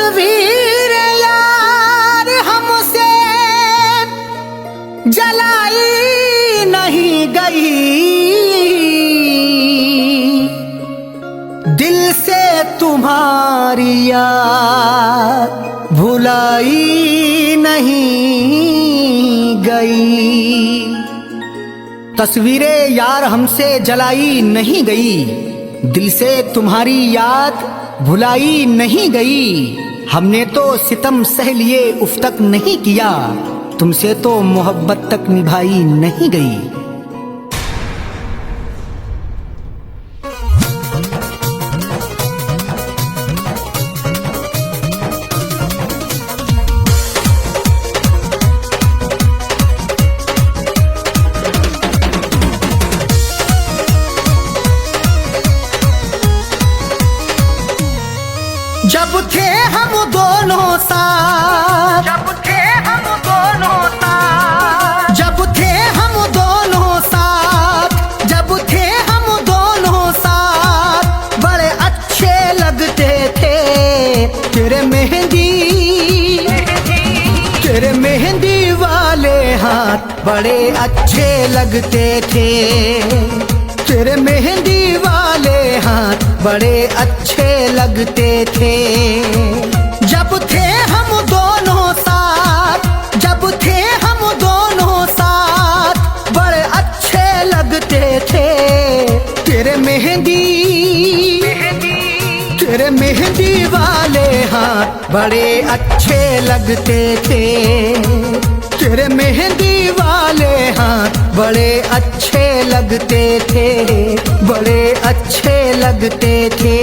तस्वीर यार हमसे जलाई नहीं गई, दिल से तुम्हारी याद भुलाई नहीं गई। तस्वीरें यार हमसे जलाई नहीं गई, दिल से तुम्हारी याद भुलाई नहीं गई। हमने तो सितम सह लिए उफ तक नहीं किया, तुमसे तो मोहब्बत तक निभाई नहीं गई। जब थे हम दोनों साथ, जब थे हम दोनों साथ, जब थे हम दोनों साथ, जब थे हम दोनों साथ, बड़े अच्छे लगते थे। तेरे मेहंदी, तेरे मेहंदी वाले हाथ बड़े अच्छे लगते थे। तेरे मेहंदी वाले हाथ बड़े अच्छे लगते थे। जब थे हम दोनों साथ, जब थे हम दोनों साथ, बड़े अच्छे लगते थे। तेरे मेहंदी, तेरे मेहंदी वाले हाथ बड़े अच्छे लगते थे। तेरे मेहंदी वाले हाथ बड़े अच्छे लगते थे, बड़े अच्छे लगते थे।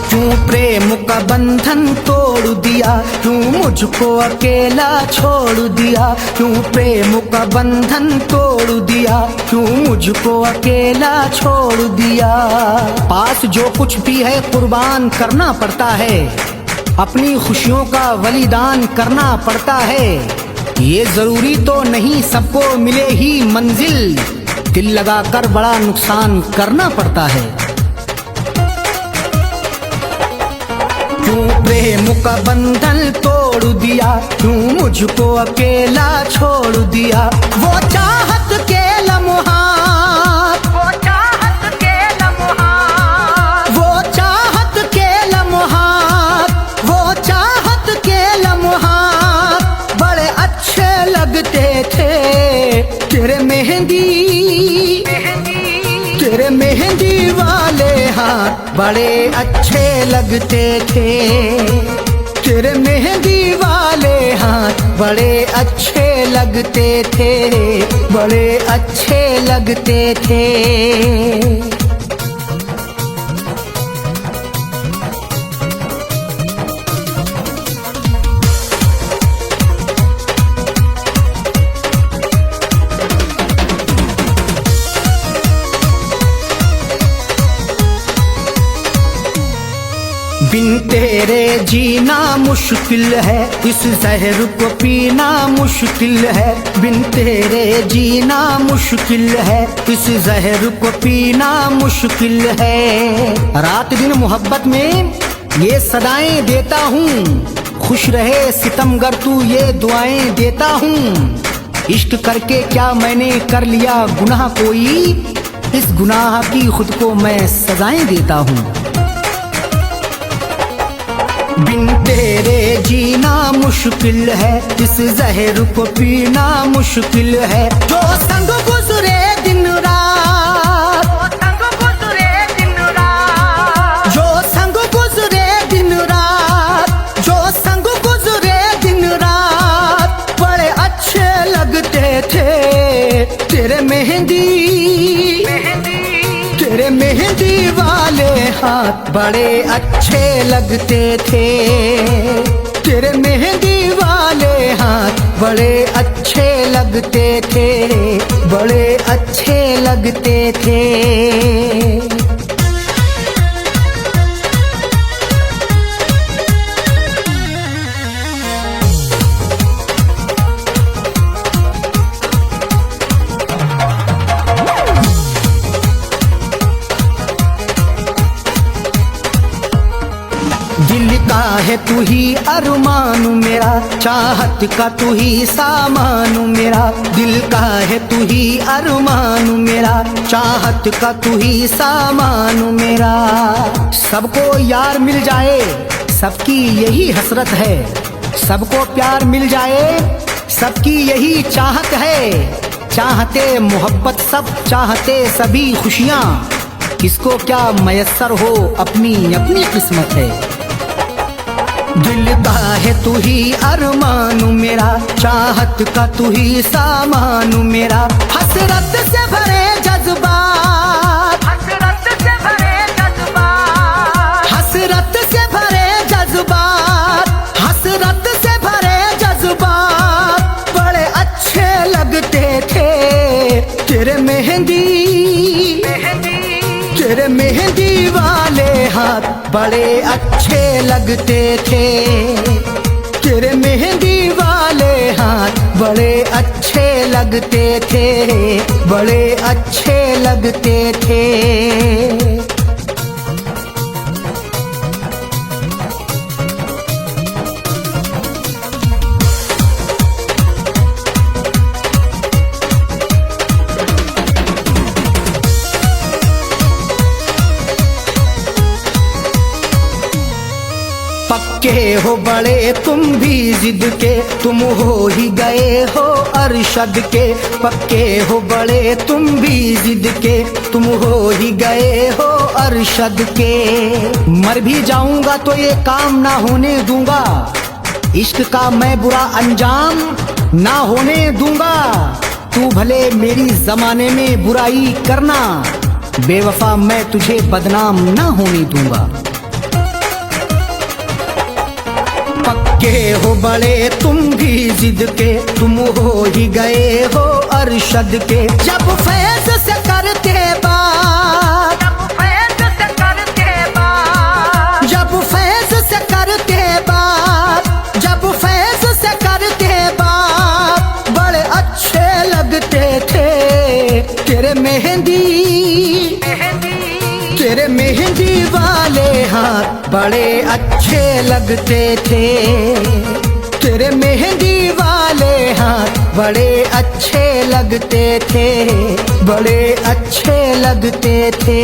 क्यों प्रेम का बंधन तोड़ दिया, क्यों मुझको अकेला छोड़ दिया। क्यों प्रेम का बंधन तोड़ दिया, क्यों मुझको अकेला छोड़ दिया। पास जो कुछ भी है कुर्बान करना पड़ता है, अपनी खुशियों का बलिदान करना पड़ता है। ये जरूरी तो नहीं सबको मिले ही मंजिल, दिल लगाकर बड़ा नुकसान करना पड़ता है। क्यों प्रेम का बंधन तोड़ दिया, क्यों मुझको अकेला छोड़ दिया। वो चाहत के लम्हात, वो चाहत के लम्हात, वो चाहत के लम्हात, वो चाहत के लम्हात बड़े अच्छे लगते थे। तेरे मेहंदी, तेरे मेहंदी वाले हाथ बड़े अच्छे लगते थे। तेरे मेहंदी वाले हाथ बड़े अच्छे लगते थे, बड़े अच्छे लगते थे। बिन तेरे जीना मुश्किल है, इस जहर को पीना मुश्किल है। बिन तेरे जीना मुश्किल है, इस जहर को पीना मुश्किल है। रात दिन मोहब्बत में ये सदाएं देता हूँ, खुश रहे सितमगर तू ये दुआएं देता हूँ। इश्क करके क्या मैंने कर लिया गुनाह कोई, इस गुनाह की खुद को मैं सजाएं देता हूँ। बिन तेरे जीना मुश्किल है, इस जहर को पीना मुश्किल है। जो संग गुजरे दिन रात, जो संग गुजरे दिन रात, जो संग गुजरे दिन रात, जो संग गुजरे दिन रात बड़े अच्छे लगते थे। तेरे मेहंदी, तेरे मेहंदी वाले हाथ बड़े अच्छे लगते थे। तेरे मेहंदी वाले हाथ बड़े अच्छे लगते थे, बड़े अच्छे लगते थे। है तू ही अरमान मेरा, चाहत का तू ही सामान मेरा। दिल का है तू ही अरमान मेरा, चाहत का तू ही सामान मेरा। सबको यार मिल जाए सबकी यही हसरत है, सबको प्यार मिल जाए सबकी यही चाहत है। चाहते मोहब्बत सब, चाहते सभी खुशियाँ, किसको क्या मयस्सर हो अपनी अपनी किस्मत है। दिल का है तू ही अरमान मेरा, चाहत का तू ही सामान मेरा। हसरत से भरे जज्बात, हसरत से भरे जज्बात, हसरत से भरे जज्बात, हसरत से भरे जज्बात बड़े अच्छे लगते थे। तेरे मेहंदी तेरे मेहंदी वाले हाथ बड़े अच्छे लगते थे। तेरे मेहंदी वाले हाथ बड़े अच्छे लगते थे, बड़े अच्छे लगते थे। पक्के हो बड़े तुम भी जिद के, तुम हो ही गए हो अरशद के। पक्के हो बड़े तुम भी जिद के, तुम हो ही गए हो अरशद के। मर भी जाऊंगा तो ये काम ना होने दूंगा, इश्क का मैं बुरा अंजाम ना होने दूंगा। तू भले मेरी जमाने में बुराई करना, बेवफा मैं तुझे बदनाम ना होने दूंगा। पक्के हो बड़े तुम भी जिद के, तुम हो ही गए हो अरशद के। जब फैज से करते बात, जब फैज से करते बात, जब फैज से करते बात, जब फैज से करते बात बड़े अच्छे लगते थे। तेरे मेहंदी तेरे मेहंदी वाले हाथ बड़े अच्छे लगते थे। तेरे मेहंदी वाले हाथ बड़े अच्छे लगते थे, बड़े अच्छे लगते थे।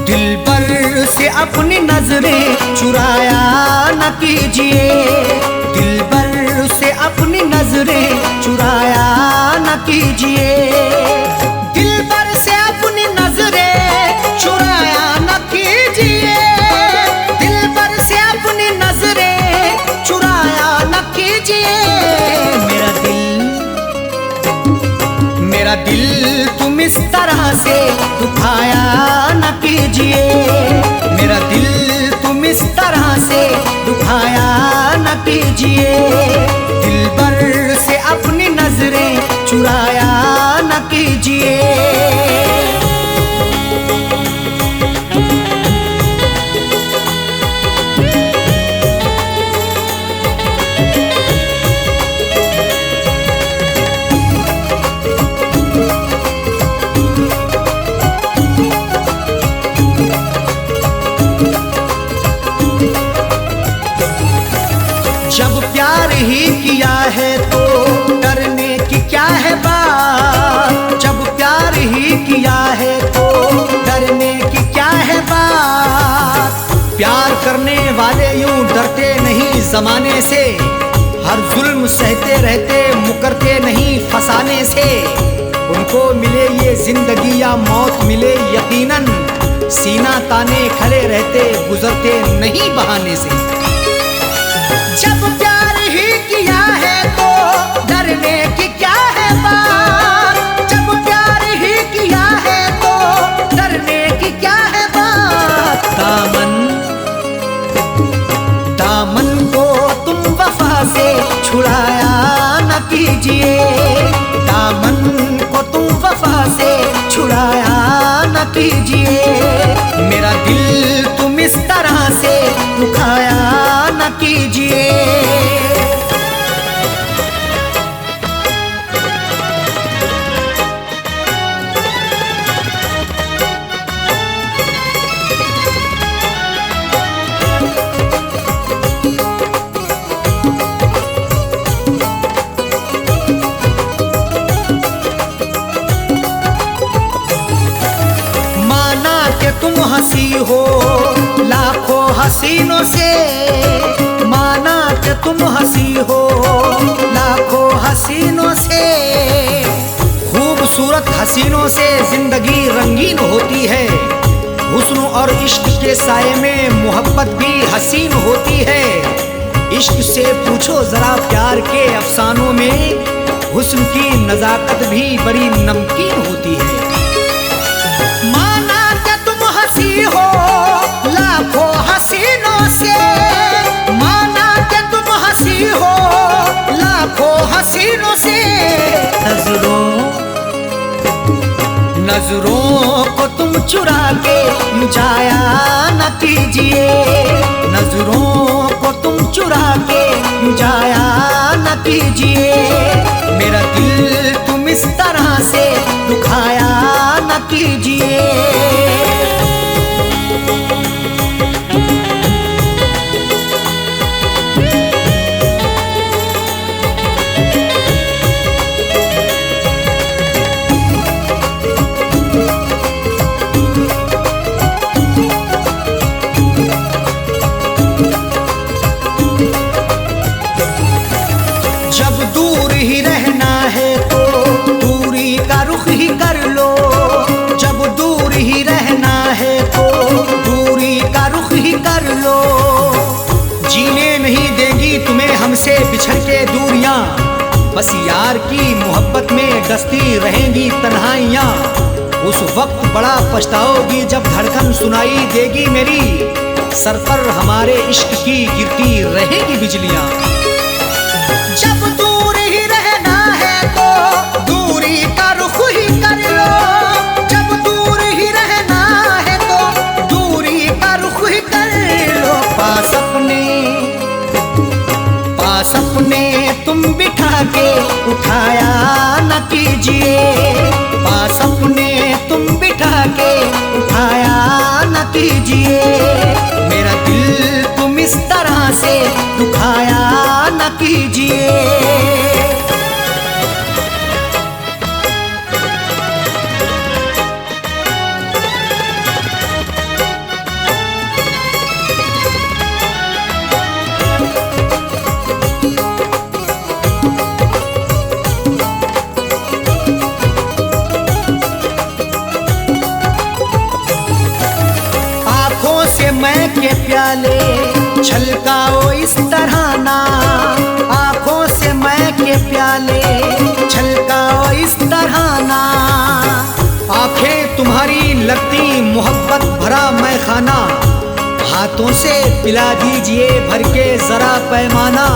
दिलबर से अपनी नजरें चुराया न कीजिए, दिलबर से अपनी नजरें चुराया न कीजिए। दिलबर से अपनी नजरें चुराया न कीजिए, दिलबर से अपनी नजरें चुराया न कीजिए। मेरा दिल तुम इस तरह से दुखाया न कीजिए, मेरा दिल तुम इस तरह से दुखाया न कीजिए। दिलबर से अपनी नजरें चुराया न कीजिए। जब प्यार ही किया है तो डरने की क्या है बात, जब प्यार ही किया है तो डरने की क्या है बात। प्यार करने वाले यूं डरते नहीं जमाने से, हर जुल्म सहते रहते मुकरते नहीं फसाने से। उनको मिले ये जिंदगी या मौत मिले यकीनन, सीना ताने खड़े रहते गुजरते नहीं बहाने से। जब प्यार ही किया है तो डरने की क्या है बात, जब प्यार ही किया है तो डरने की क्या है बात। कीजिए, दामन को तुम वफा से छुड़ाया न कीजिए, मेरा दिल तुम इस तरह से दुखाया न कीजिए। तुम हंसी हो लाखों हसीनों से, माना कि तुम हंसी हो लाखों हसीनों से, खूबसूरत हसीनों से जिंदगी रंगीन होती है, हुस्न और इश्क के साये में मोहब्बत भी हसीन होती है। इश्क से पूछो जरा प्यार के अफसानों में, हुस्न की नजाकत भी बड़ी नमकीन होती है। हंसी हो लाखों हसीनों से, माना कि तुम हंसी हो लाखों हसीनों से, नजरों को तुम चुरा के जाया न कीजिए, नजरों को तुम चुरा के जाया न कीजिए, मेरा दिल तुम इस तरह से दुखाया न कीजिए। जब दूर ही रहना है तो दूरी का रुख ही कर लो, जब दूर ही रहना है तो दूरी का रुख ही कर लो, जीने नहीं देगी तुम्हें हमसे बिछड़ के दूरियां, बस यार की मोहब्बत में डसती रहेंगी तन्हाइयां, उस वक्त बड़ा पछताओगी जब धड़कन सुनाई देगी मेरी, सर पर हमारे इश्क की गिरती रहेगी बिजलियां। जब दूर ही रहना है तो दूरी का रुख ही कर लो, जब दूर ही रहना है तो दूरी का रुख ही कर लो, पास अपने तुम बिठा के उठाया न कीजिए, पास अपने तुम बिठा के उठाया न कीजिए, मेरा दिल तुम इस तरह से दुखाया न कीजिए। आँखों से मैं के प्याले छलकाओ इस तरह ना, आँखों से मैं के प्याले छलकाओ इस तरह ना, आँखें तुम्हारी लगती मोहब्बत भरा मैं खाना, हाथों से पिला दीजिए भर के जरा पैमाना,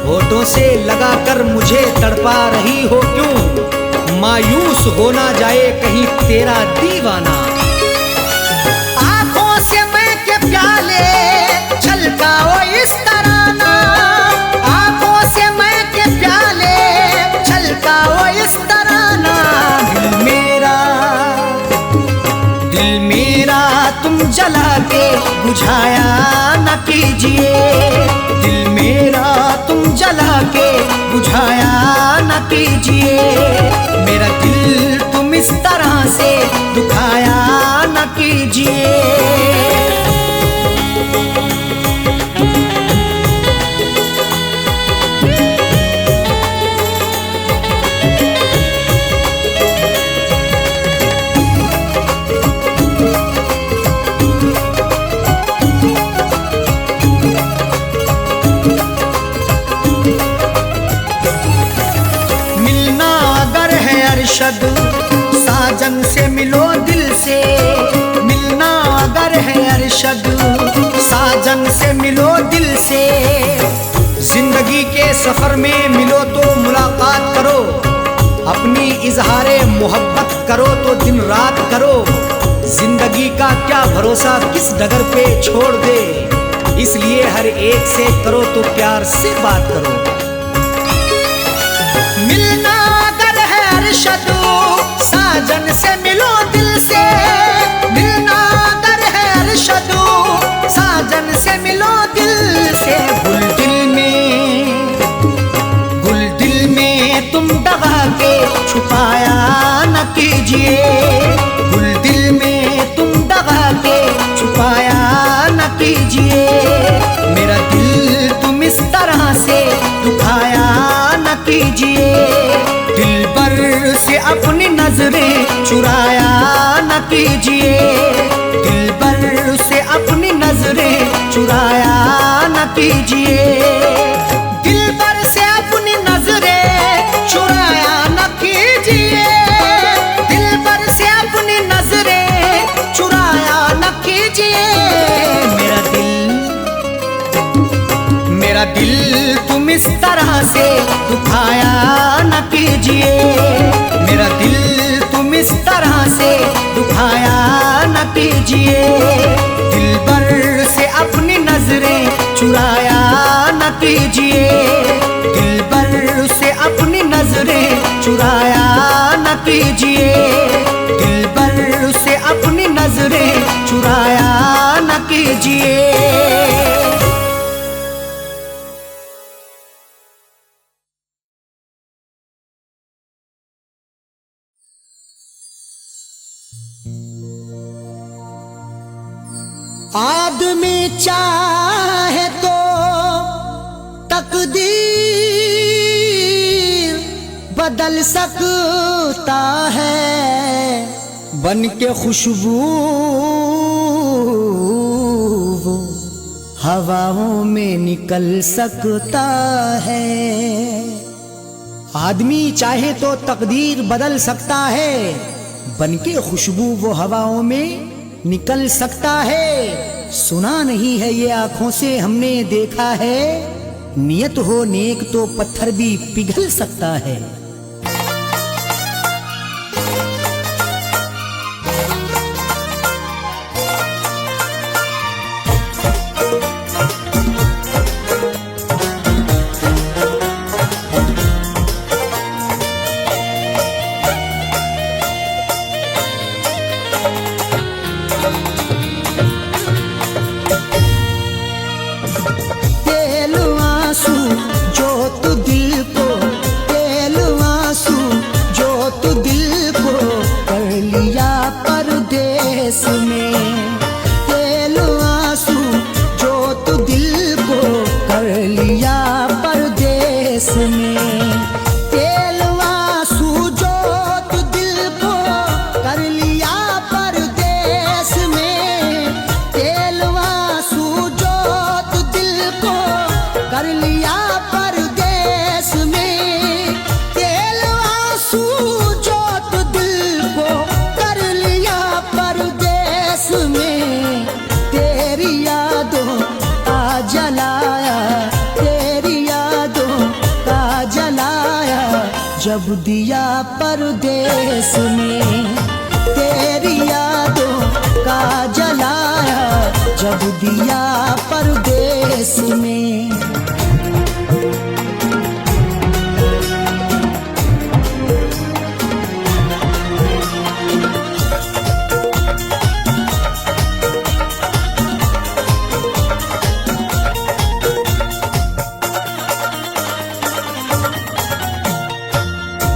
होठों से लगाकर मुझे तड़पा रही हो क्यों, मायूस हो ना जाए कहीं तेरा दीवाना। आँखों से मैं के प्याले छलकाओ इस तरह ना, आँखों से मैं के प्याले छलकाओ इस तरह ना, दिल मेरा तुम जला के बुझाया न कीजिए, दिल मेरा तुम जला के बुझाया न कीजिए, मेरा दिल तुम इस तरह से दुखाया न कीजिए। अरशद साजन से मिलो दिल से, मिलना अगर है अरशद साजन से मिलो दिल से, जिंदगी के सफर में मिलो तो मुलाकात अपनी इजहारे मोहब्बत करो तो दिन रात करो, जिंदगी का क्या भरोसा किस डगर पे छोड़ दे, इसलिए हर एक से करो तो प्यार से बात करो। मिलना अगर है अरशद साजन से मिलो दिल से, मिलना अगर है अरशद साजन से मिलो दिल से। गुल दिल में तुम दबा के छुपाया न कीजिए, गुल दिल में तुम दबा के छुपाया न कीजिए। मेरा दिल तुम इस तरह से दुखाया न कीजिए, दिल भर से अपनी नजरें चुराया न कीजिए, दिल भर से अपनी नजरें चुराया न कीजिए, दिल भर से अपनी नजरें चुराया न कीजिए, दिल भर से अपनी नजरें चुराया न कीजिए। मेरा दिल तुम इस तरह से दुखाया न कीजिए, मेरा दिल तुम इस तरह से दुखाया न कीजिए, दिल भर से अपनी नजरें चुराया न कीजिए, दिल भर से अपनी नजरें चुराया न कीजिए, दिल भर से अपनी नजरें चुराया न कीजिए। आदमी चाहे तो तकदीर बदल सकता है, बन के खुशबू वो हवाओं में निकल सकता है। आदमी चाहे तो तकदीर बदल सकता है, बन के खुशबू वो हवाओं में निकल सकता है। सुना नहीं है ये आंखों से हमने देखा है, नियत हो नेक तो पत्थर भी पिघल सकता है। जब दिया परदेस में, तेरी यादों का जलाया जब दिया परदेस में।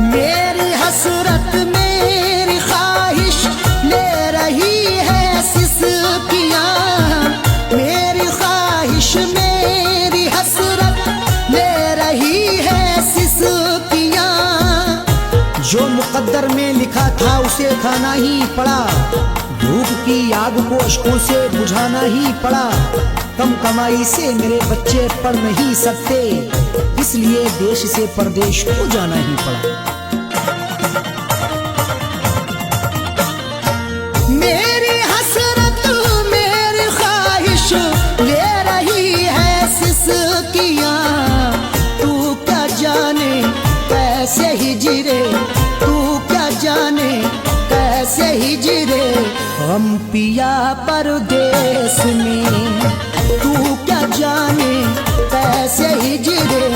मेरी हसरत मेरी ख्वाहिश ले रही है सिसकियाँ, मेरी ख्वाहिश मेरी हसरत ले रही है सिसकियाँ। जो मुकद्दर में लिखा था उसे खाना ही पड़ा, धूप की आग को अश्कों से बुझाना ही पड़ा। कम कमाई से मेरे बच्चे पढ़ नहीं सकते, इसलिए देश से परदेश को जाना ही पड़ा। मेरी हसरत मेरी ख्वाहिश ले रही है सिसकियाँ, तू क्या जाने कैसे हिजरे गम पिया परदेस में, तू क्या जाने कैसे हिजरे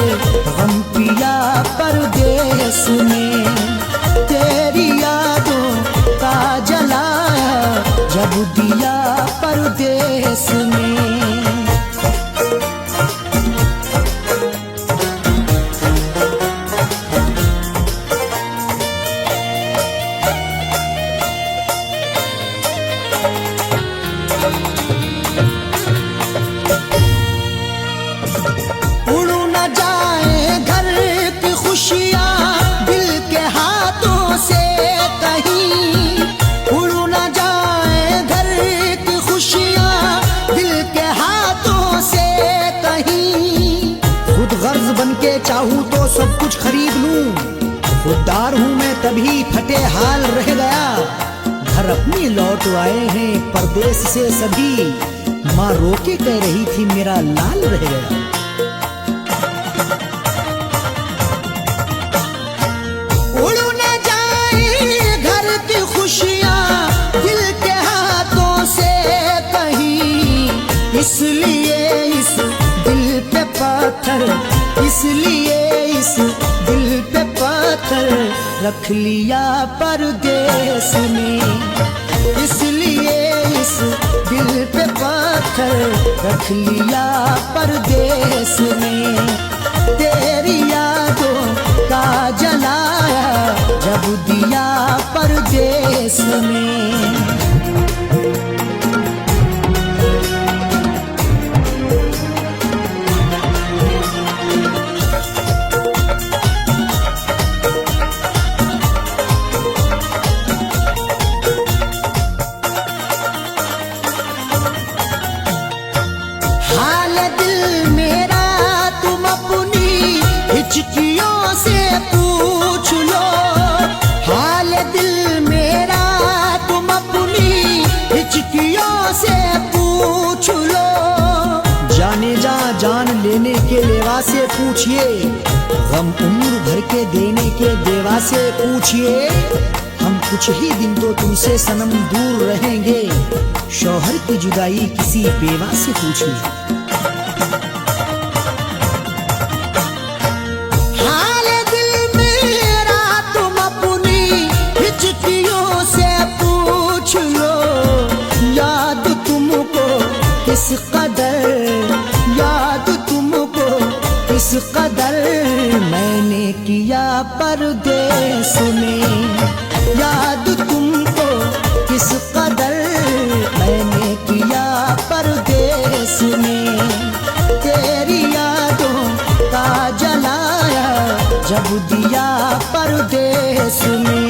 गम पिया परदेस में। तेरी यादों का जलाया जब दिया परदेस में। बनके चाहूं तो सब कुछ खरीद लूं, खुददार हूं मैं तभी फटे हाल रह गया। घर अपनी लौट आए हैं परदेस से सभी, माँ रोके कह रही थी मेरा लाल रह गया। उड़ न जाए घर की खुशियां दिल के हाथों से कहीं, इसलिए इस दिल पे पत्थर, इसलिए इस दिल पे पत्थर रख लिया परदेस में। इसलिए इस दिल पे पत्थर रख लिया परदेस में। तेरी यादों का जलाया जब दिया परदेस में। हिचकियों से पूछ लो हाल दिल मेरा, तुम अपनी हिचकियों से पूछ लो। जाने जा जान लेने के लेवा से पूछिए, गम उम्र भर के देने के देवा से पूछिए। हम कुछ ही दिन तो तुमसे सनम दूर रहेंगे, शौहर की जुदाई किसी बेवा से पूछिए। किस कदर याद तुमको, किस कदर मैंने किया परदेस में। याद तुमको किस कदर मैंने किया परदेस में। तेरी यादों का जलाया जब दिया परदेस में।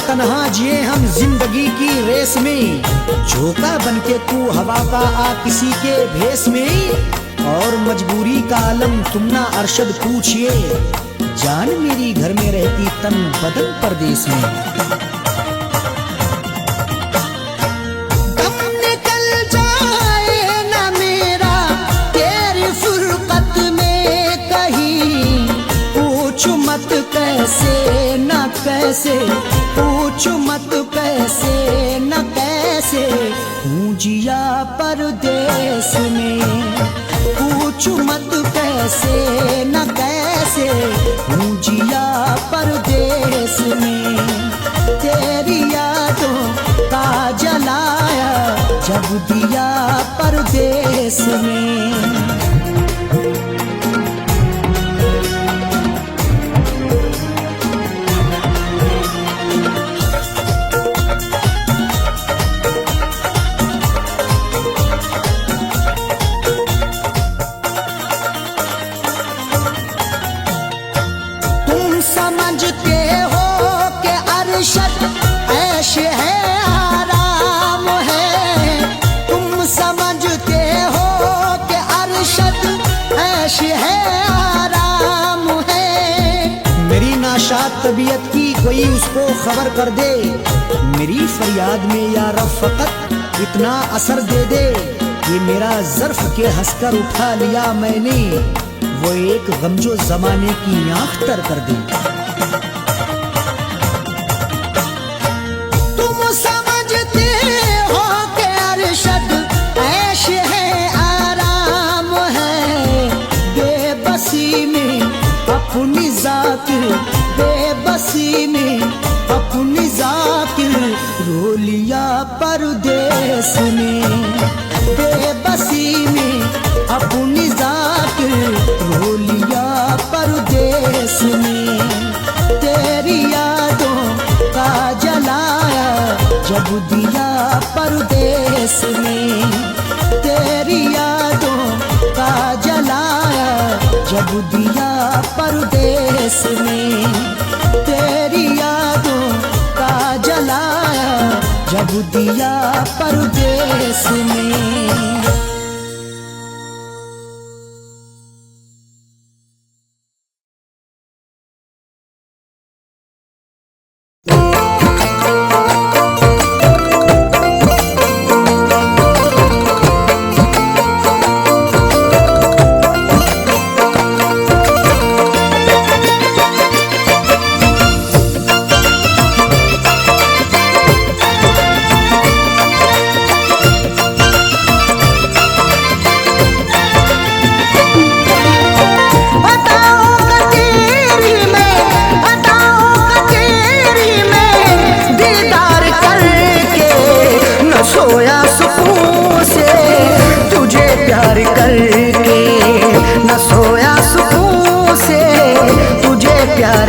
तन्हा जिए हम जिंदगी की रेस में, झोंका बनके तू हवा का आ किसी के भेस में। और मजबूरी का आलम तुम ना अरशद पूछिए, जान मेरी घर में रहती तन बदन परदेस में। दम निकल जाए ना मेरा तेरी फुरकत में कहीं, पूछ मत कैसे न कैसे, पूछ मत कैसे न कैसे हूँ जिया परदेस में। पूछ मत कैसे न कैसे हूँ जिया परदेस में। तेरी यादों का जलाया जब दिया परदेस में। नशात तबीयत की कोई उसको खबर कर दे, मेरी फरियाद में या रब फकत इतना असर दे दे, ये मेरा ज़र्फ के हंसकर उठा लिया मैंने, वो एक गमजो जमाने की आँख तर कर दे। तुम समझते हो कि अरशद ऐश है, आराम है, बेबसी में अपनी जाकिर, बेबसी में अपनी जाकिर रो लिया परदेस में, बेबसी में अपनी जाकिर रो लिया परदेस में। तेरी यादों का जलाया जब दिया परदेस में, तेरी यादों का जलाया जब दिया परदेस में, तेरी यादों का जलाया जब दिया परदेस में। सोया सुकून से तुझे प्यार करके, न सोया सुकून से तुझे प्यार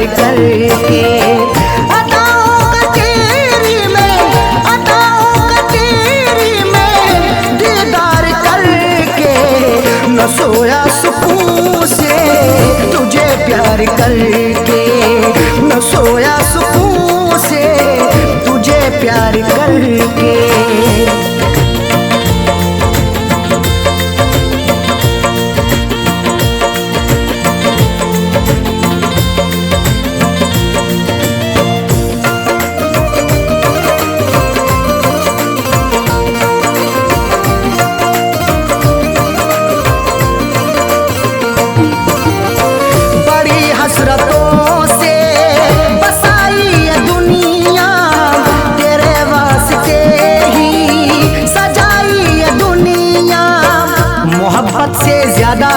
करके।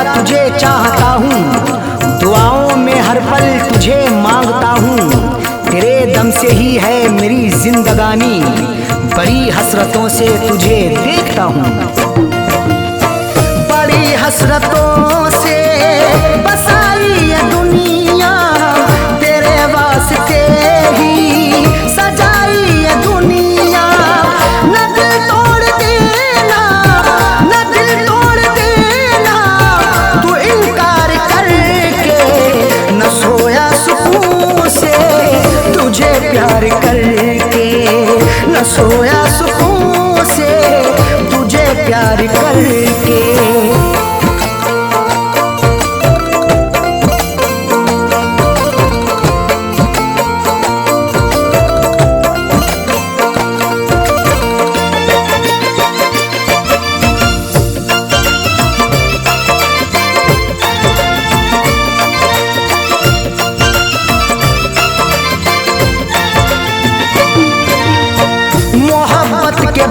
तुझे चाहता हूँ, दुआओं में हर पल तुझे मांगता हूँ, तेरे दम से ही है मेरी जिंदगानी, बड़ी हसरतों से तुझे देखता हूँ, बड़ी हसरतों से बसाई ये दुनिया, तेरे वास्ते ही सजाई ये दुनिया। न दिल तोड़ देना, न दिल तोड़ देना, तू इनकार करके, न सोया सुकून से तुझे प्यार करके, न सोया सुकून से तुझे प्यार करके।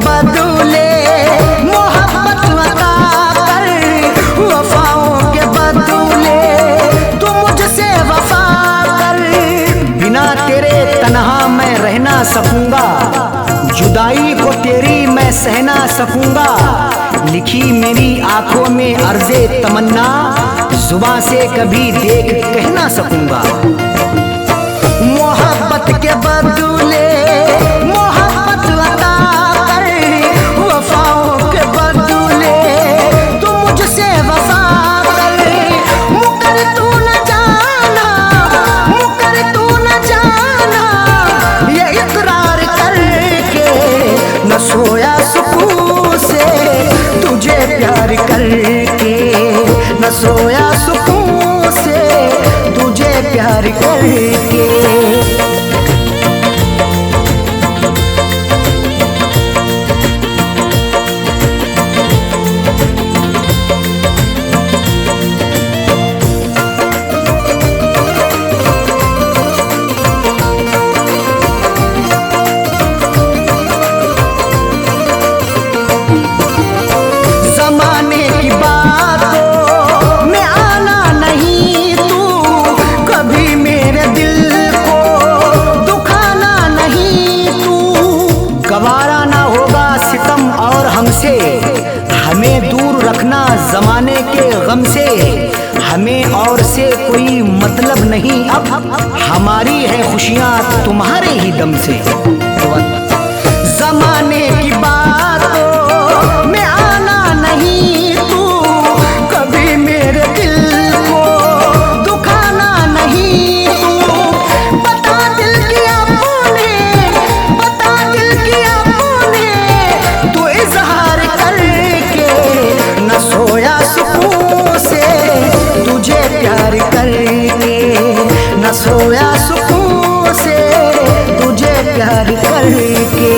बदले मोहब्बत अता कर, वफाओं के बदले तू मुझसे वफा कर, बिना तेरे तन्हा मैं रह ना सकूंगा, जुदाई को तेरी मैं सह ना सकूंगा, लिखी मेरी आंखों में अर्ज़े तमन्ना, जुबां से कभी देख कह ना सकूंगा। मोहब्बत के बदले मोहब्बत अता कर, वफाओं के बदले तू मुझसे वफा कर, मुकर तू न जाना, मुकर तू न जाना, ये इकरार करके, न सोया सुकून से तुझे प्यार करके, न सोया सुकून से तुझे प्यार करके। रखना जमाने के गम से, हमें और से कोई मतलब नहीं अब, हमारी है खुशियाँ तुम्हारे ही दम से। जमाने की बातों में आना नहीं तू, कभी मेरे दिल को दुखाना नहीं तू। बता दिल किया तूने, बता दिल किया तूने, तू इजहार करके न सोया सुकून से, तुझे प्यार करके न सोया सुकून से, तुझे प्यार करके।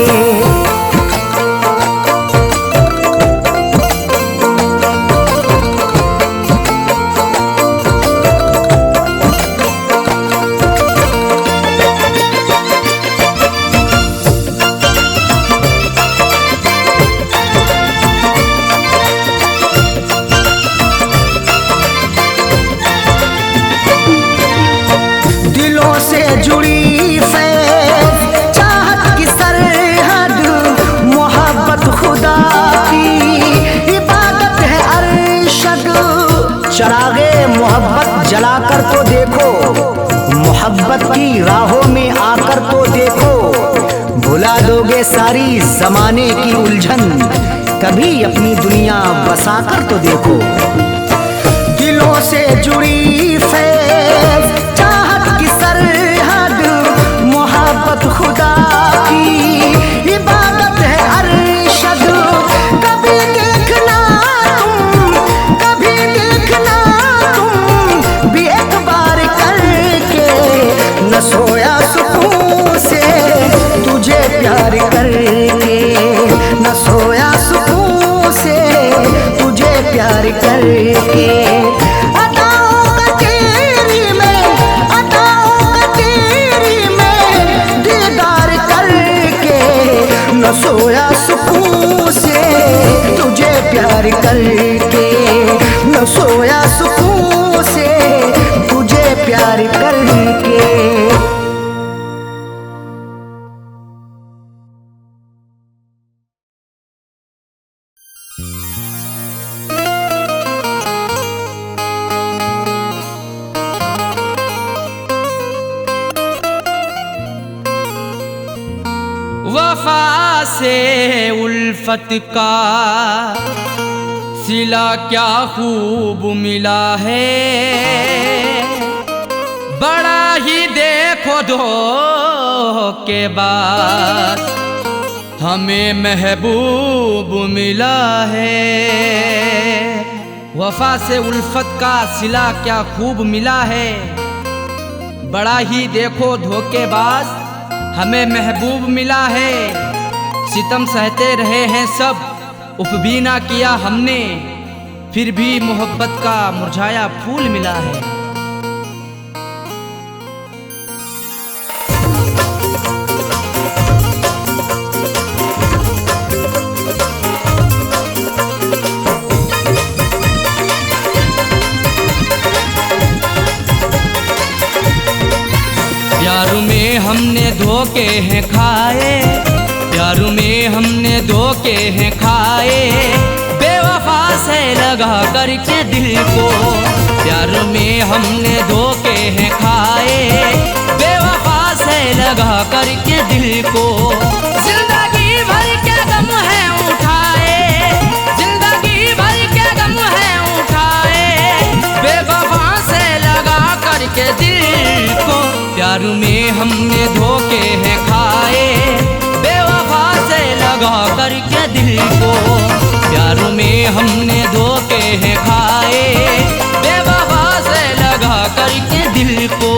दिलों से जुड़ी फैज़ चाहत की सरहद, मोहब्बत खुदा की इबादत है अरशद। चरागे मोहब्बत जलाकर तो देखो, मोहब्बत की राहों में आकर तो देखो, भुला दोगे सारी जमाने की उलझन, कभी अपनी दुनिया बसाकर तो देखो। दिलों से जुड़ी फैज़ चाहत की सरहद, मोहब्बत खुदा की इबादत है अरशद। कभी देखना तुम, कभी देखना तुम भी एक बार करके, न सोया सुकून से, तुझे प्यार करके न सोया सुकून से, तुझे प्यार करके। न सोया सुकून से, तुझे प्यार करके न सोया सुकून से, तुझे प्यार करके। वफा से उल्फत का सिला क्या खूब मिला है, बड़ा ही देखो धोखे बाद हमें महबूब मिला है। वफा से उल्फत का सिला क्या खूब मिला है, बड़ा ही देखो धोखेबाज हमें महबूब मिला है। सितम सहते रहे हैं सब, उफ भी ना किया हमने, फिर भी मोहब्बत का मुरझाया फूल मिला है। प्यार में हमने धोखे हैं खाए, प्यार में हमने धोखे हैं खाए, बेवफा से लगा करके दिल को। प्यार में हमने धोखे हैं खाए, बेवफा से लगा करके दिल को। जिंदगी भर के गम है उठाए, जिंदगी भर के गम है उठाए, बेवफा से लगा करके दिल को। प्यार में हमने धोखे हैं खाए, बेवफा से लगा करके दिल को। प्यार में हमने धोखे हैं खाए, बेवफा से लगा करके दिल को।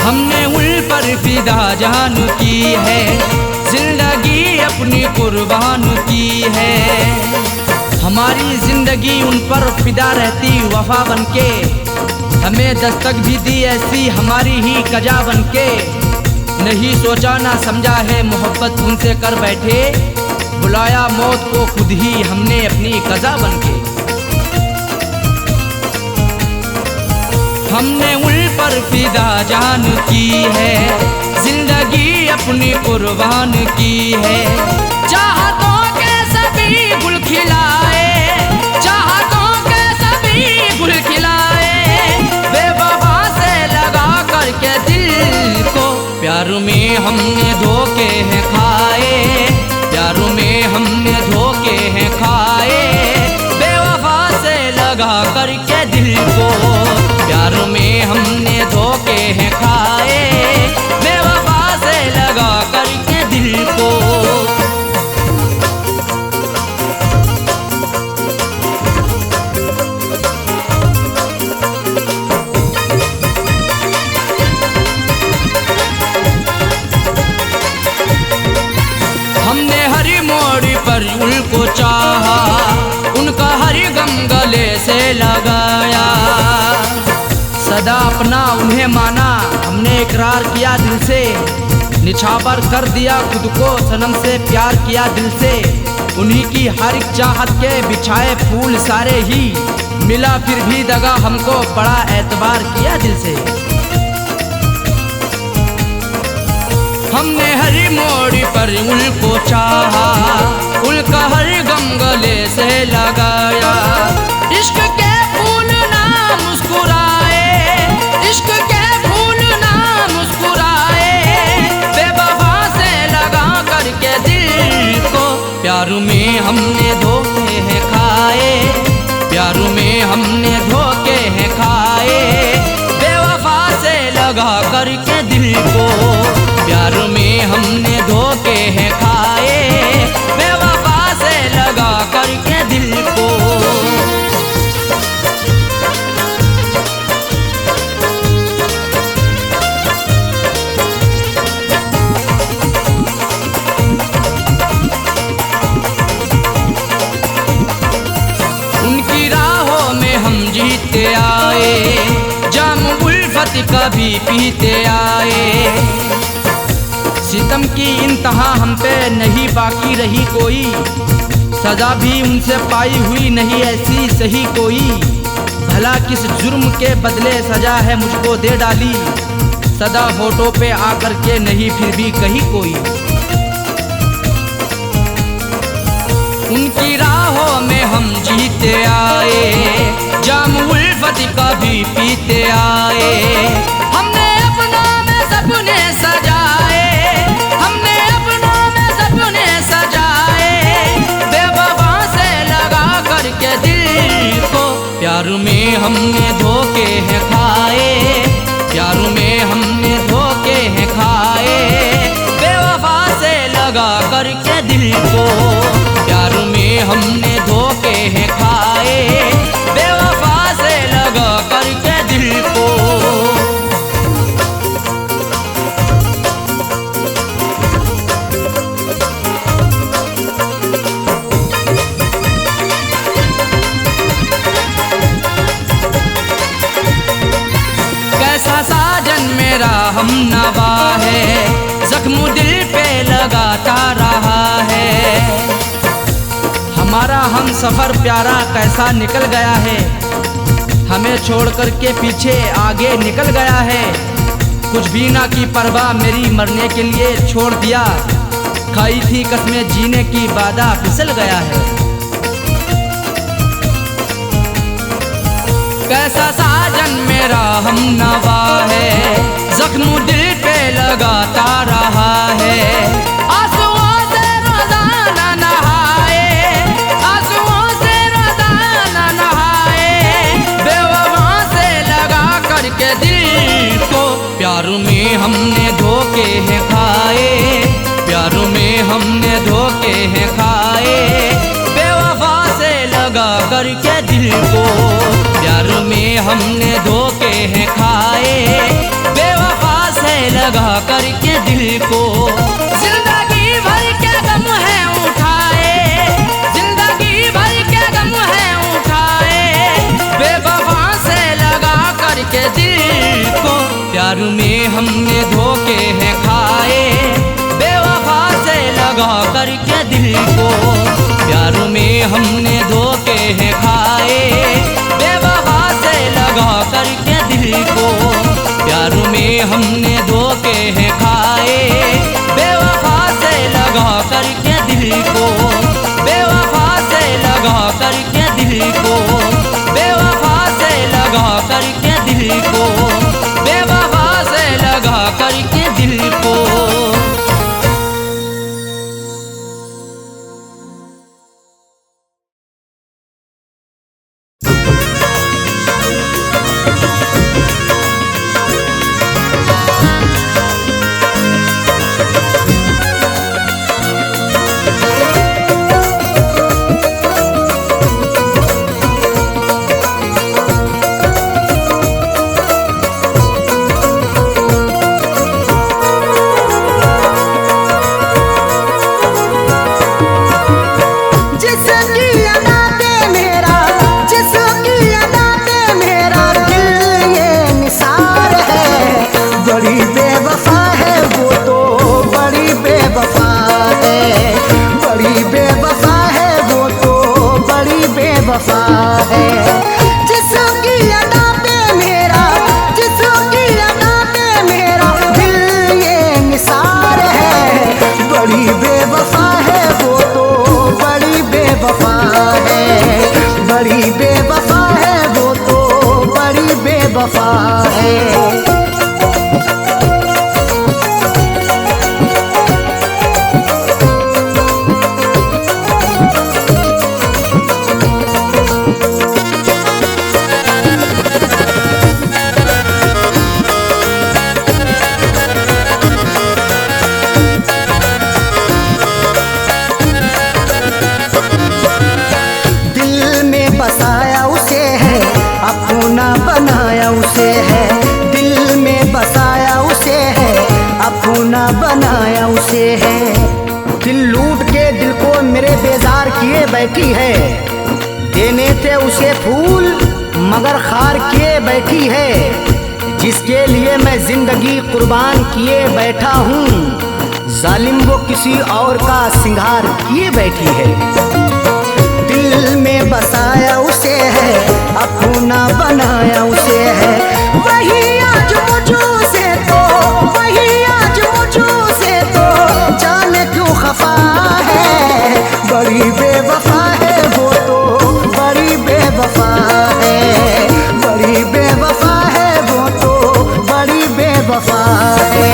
हमने उन पर फिदा जान की है, जिंदगी अपनी कुर्बान की है। हमारी जिंदगी उन पर फिदा रहती वफा बनके, हमें दस्तक भी दी ऐसी हमारी ही कजा बनके। नहीं सोचा ना समझा है मोहब्बत उनसे कर बैठे, बुलाया मौत को खुद ही हमने अपनी कजा बनके। हमने उन पर फिदा जान की है, जिंदगी अपनी कुर्बान की है। चाहतों के सभी गुल खिलाए, चाहतों के सभी गुल खिलाए, बेवफा से लगा करके दिल को। प्यार में हमने धोखे हैं खाए, प्यार में हमने धोखे हैं खाए, बेवफा से लगा करके दिल को। प्यार में हमने धोखे हैं खाए, बेवफा से लगा करके दिल को। हमने हर मोड़ पर उनको चाहा, उनका हर गम गले से लगाया, सदा अपना उन्हें माना। हमने इकरार किया दिल से, निछावर कर दिया खुद को सनम से, प्यार किया दिल से। उन्हीं की हर एक चाहत के बिछाए फूल सारे ही, मिला फिर भी दगा हमको, बड़ा एतबार किया दिल से। हमने हर मोड़ पर उनको चाहा, उनका हर गम गले से लगाया। इश्क के फूल ना मुस्कुराए, इश्क के फूल ना मुस्कुराए, बेवफा से लगा करके दिल को। प्यार में हमने धोखे हैं खाए, प्यार में हमने धोखे हैं खाए, बेवफा से लगा करके दिल को। प्यार में हमने धोखे हैं खाए, बेवफा से लगा करके दिल को। उनकी राहों में हम जीते आए, जाम उल्फत कभी पीते आए। सितम की इंतहा हम पे नहीं बाकी रही कोई, सजा भी उनसे पाई हुई नहीं ऐसी सही कोई। भला किस जुर्म के बदले सजा है मुझको दे डाली, सदा होठों पे आकर के नहीं फिर भी कही कोई। उनकी राहों में हम जीते आए, जाम उल्फत कभी पीते आए। हमने अपनों में सपने सजाए, हमने अपनों में सपने सजाए, बेवफा से लगा करके दिल को। प्यार में हमने धोखे हैं खाए, प्यार में हमने धोखे हैं खाए, बेवफा से लगा करके दिल को। प्यार में हमने धोखे हैं खाए, बेवफा से लगा करके दिल को। कैसा साजन मेरा हम नवा है, जख्म दिल पे लगाता रहा है। हमारा हम सफर प्यारा कैसा निकल गया है, हमें छोड़ कर के पीछे आगे निकल गया है। कुछ भी ना की परवाह मेरी मरने के लिए छोड़ दिया, खाई थी कसमें जीने की वादा फिसल गया है। कैसा साजन मेरा हम नवा है, जख्म दिल पे लगाता रहा है। आंसुओं से रोजाना नहाए, आंसुओं से रोजाना नहाए, बेवफा से लगा करके दिल को। प्यार में हमने धोखे हैं खाए, प्यार में हमने धोखे हैं खाए, बेवफा से लगा करके दिल को। प्यार में हमने धोखे हैं खाए, बेवफा से लगा करके दिल को। जिंदगी भर के गम है उठाए, जिंदगी भर के गम है उठाए, बेवफा से लगा करके दिल को। प्यार में हमने धोखे हैं खाए, बेवफा से लगा करके दिल को। प्यार में हमने धोखे हैं खाए, बेवफा से लगा करके दिल बेवफा है। बसाया उसे है, अपना बनाया उसे है, दिल में बसाया उसे है, अपना बनाया उसे है। दिल लूट के दिल को मेरे बेजार किए बैठी है, देने थे उसे फूल मगर खार किए बैठी है। जिसके लिए मैं जिंदगी कुर्बान किए बैठा हूँ, जालिम वो किसी और का सिंगार किए बैठी है। दिल में बसाया उसे है, अपना बनाया उसे है, वही आज मुझसे तो, वही आज मुझसे तो जाने क्यों खफा है। बड़ी बेवफा है वो तो, बड़ी बेवफा है, बड़ी बेवफा है वो तो, बड़ी बेवफा है।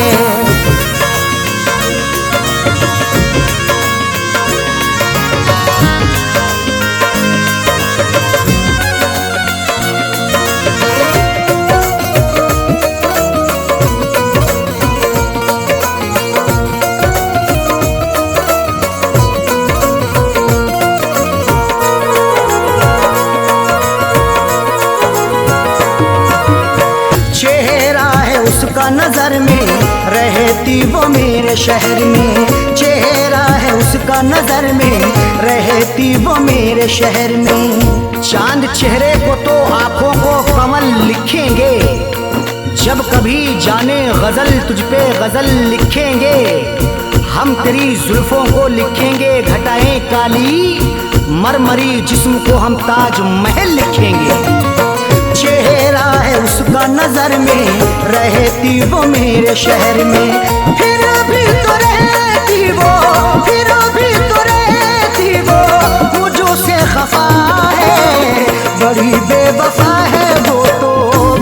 उसका नजर में रहती वो मेरे शहर में, चेहरा है उसका नजर में रहती वो मेरे शहर में। चांद चेहरे को तो आंखों को कमल लिखेंगे, जब कभी जाने गजल तुझ पे गजल लिखेंगे। हम तेरी जुल्फों को लिखेंगे घटाएं काली, मरमरी जिस्म को हम ताज महल लिखेंगे। चेहरा है उसका नजर में रहती वो मेरे शहर में, फिर भी तो रहती वो, फिर भी तो रहती वो मुझों से खफा है। बड़ी बेवफा है वो तो,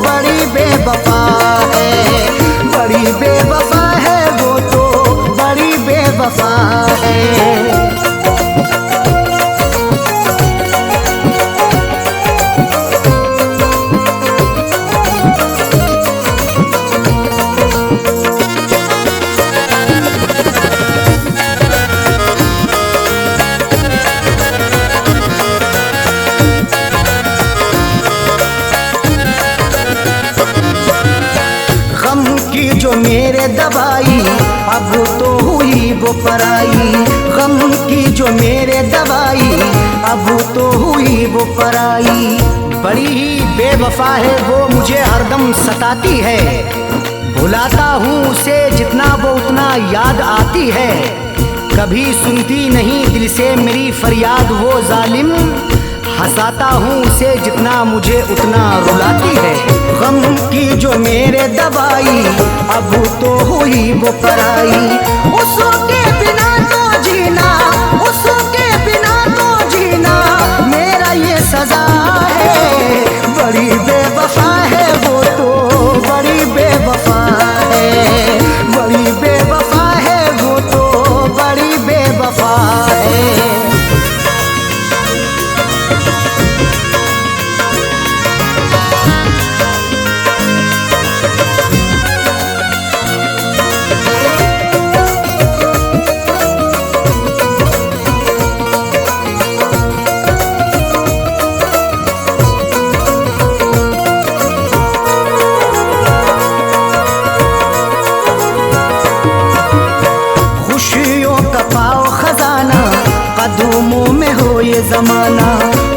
बड़ी बेवफा है, बड़ी बेवफा है वो तो, बड़ी बेवफा है। जो मेरे दवाई अब तो हुई वो पराई, गम की जो मेरे दवाई अब तो हुई वो पराई। बड़ी ही बेवफा है वो, मुझे हरदम सताती है, भुलाता हूँ उसे जितना वो उतना याद आती है। कभी सुनती नहीं दिल से मेरी फरियाद वो जालिम, हंसाता हूँ उसे जितना मुझे उतना रुलाती है। गम की जो मेरे दवाई अब तो हुई वो पराई, उसके बिना तो जीना, उसके बिना तो जीना मेरा ये सजा है। बड़ी बेवफा है वो तो, बड़ी बेवफा है, बड़ी बेवफा है वो तो, बड़ी बेवफा है। कदमों में हो ये जमाना,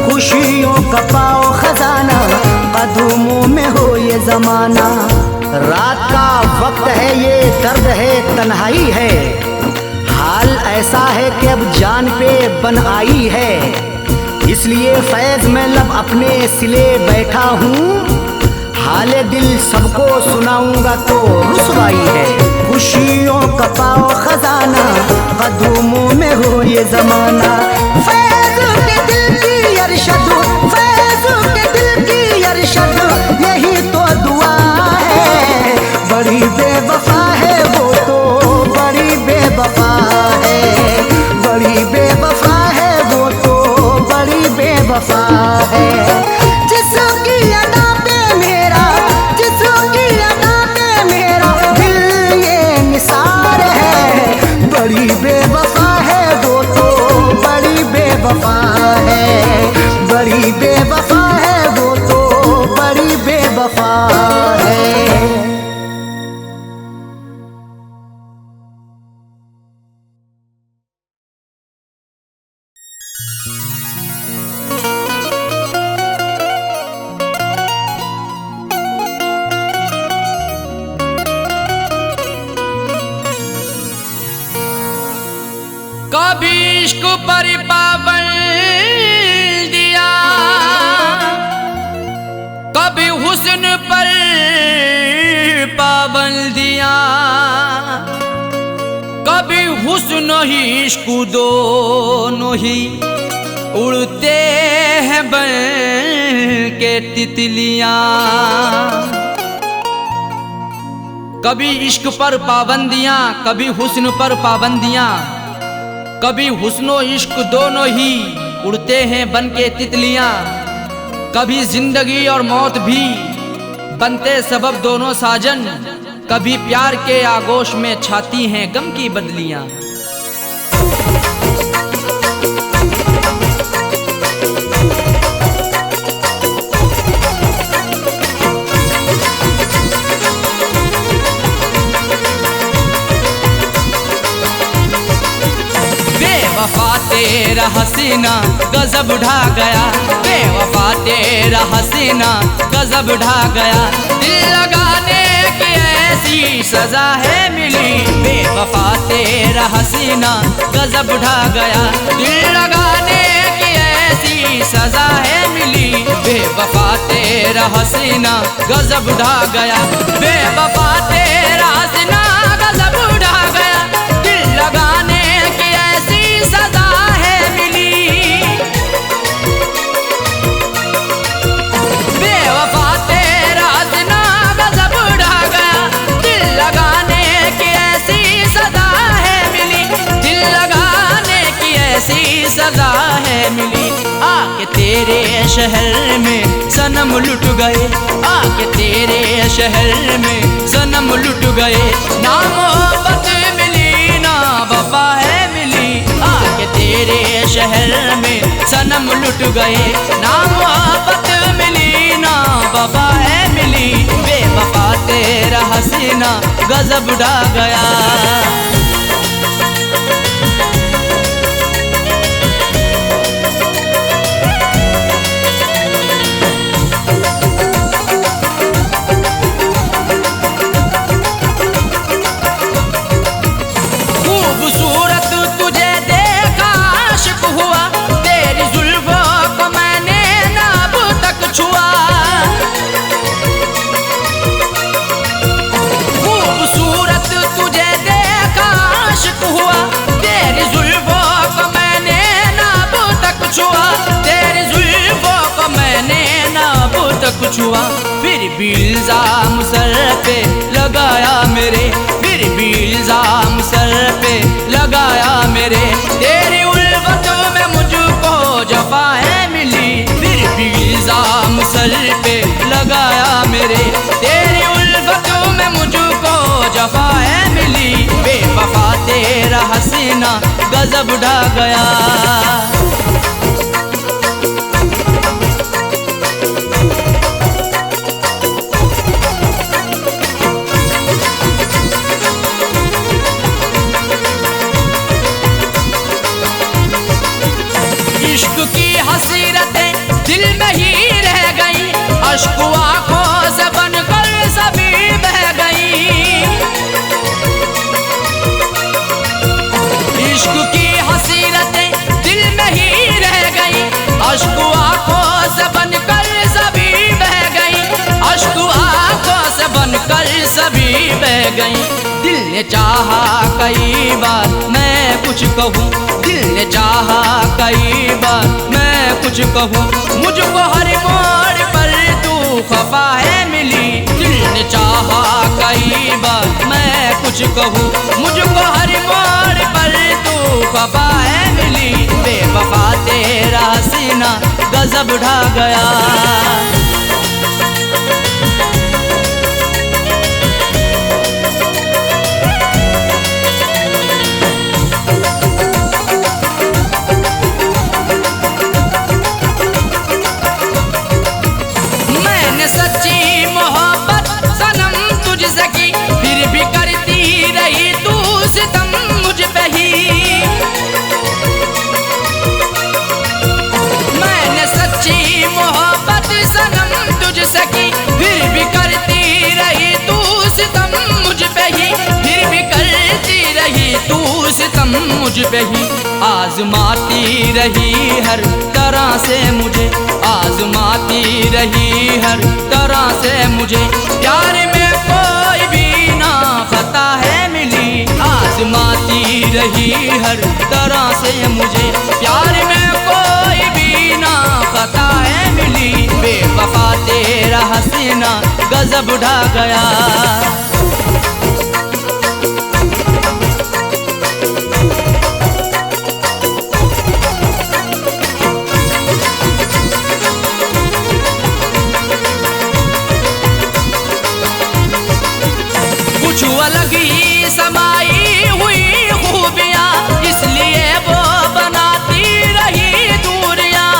खुशियों का पाओ खजाना, कदमों में हो ये जमाना। रात का वक्त है ये दर्द है तन्हाई है, हाल ऐसा है कि अब जान पे बन आई है। इसलिए फैज में लब अपने सिले बैठा हूँ, हाले दिल सबको सुनाऊंगा तो रुसवाई है। खुशियों का पाओ खजाना, कदमों में हो ये जमाना। फैज के दिल की अरशद, फैज के दिल की अरशद, यही तो है। जिसकी अदा पे मेरा, जिसकी अदा पे मेरा दिल ये निसार है। बड़ी बेवफा है वो तो, बड़ी बेवफा है, बड़ी बेवफा है वो तो, बड़ी बेवफा है। कभी इश्क पर पाबंद दिया, कभी हुस्न पर पाबंदियां, कभी हुस्न ही इश्क दोनों ही उड़ते हैं बन के तितलियां। कभी इश्क पर पाबंदियां, कभी हुस्न पर पाबंदियां, कभी हुस्नो इश्क दोनों ही उड़ते हैं बन के तितलियां। कभी जिंदगी और मौत भी बनते सबब दोनों साजन, कभी प्यार के आगोश में छाती हैं गम की बदलियां। बेवफा तेरा हसीना गजब ढा गया, बेवफा तेरा हसीना गजब ढा गया। दिल लगाने की ऐसी सजा है मिली, बेवफा तेरा हसीना गजब ढा गया। दिल लगाने की ऐसी सजा है मिली, बेवफा तेरा हसीना गजब ढा गया। बेवफा तेरा हसीना गजब ढा गया, दिल लगाने की ऐसी सजा है मिली। बेवफा तेरा हसीना गजब ढा गया, दिल लगाने की ऐसी सजा है मिली, दिल लगाने की ऐसी सजा है मिली। आके तेरे शहर में सनम लुट गए, आके तेरे शहर में सनम लुट गए। ना मोहब्बत मिली ना वफा है मिली, आके तेरे शहर में सनम लुट गए। ना मोहब्बत मिली ना वफा है मिली, बेवफा तेरा हसीना गजब ढा गया। खूबसूरत तुझे देखा आशिक हुआ, तेरी जुल्फों को मैंने ना अब तक छुआ। खूबसूरत तुझे देखा आशिक हुआ, तेरी जुल्फों को मैंने ना अब तक छुआ, तेरी जुल्फों को मैंने ना अब तक छुआ। फिर भी इल्जाम सर पे लगाया मेरे, फिर भी इल्जाम सर पे लगाया मेरे। तेरी उल्फत में मुझको जफा है मिली, फिर भी इल्जाम सर पे लगाया मेरे। तेरी उल्फत में मुझको जफा है मिली, बेवफा तेरा हसीना गजब ढा गया। इश्क की हसीरतें दिल में ही रह गई, अश्क आंखों से बनकर सभी बह गई। इश्क की हसीरतें दिल में ही रह गई, अश्क आंखों से बनकर सभी बह गई, अश्क आंखों से बनकर सभी बह गई। दिल ने चाहा कई बार मैं कुछ कहूँ, दिल ने चाहा कई बार मैं कुछ कहूँ, मुझको हर मोड़ पर तू खफा है मिली। दिल ने चाहा कई बार मैं कुछ कहूँ, मुझको हर मोड़ पर तू खफा है मिली, बेवफा तेरा हसीना गजब गजब ढा गया। मैंने सच्ची मोहब्बत सनम तुझसे की, फिर भी करती रही तू सितम मुझ पे ही। मैंने सच्ची मोहब्बत सनम तुझसे की, फिर भी करती रही तू सितम मुझ पे ही, फिर भी करती रही तू सितम मुझ पे ही। आजमाती रही हर तरह से मुझे, आजमाती रही हर तरह से मुझे, प्यार में कोई भी ना खता है मिली। आजमाती रही हर तरह से मुझे, प्यार में कोई भी ना खता है मिली। बेवफा तेरा हसीना गजब ढा गया। कुछ अलग ही समाई हुई खूबियाँ, इसलिए वो बनाती रही दूरियाँ।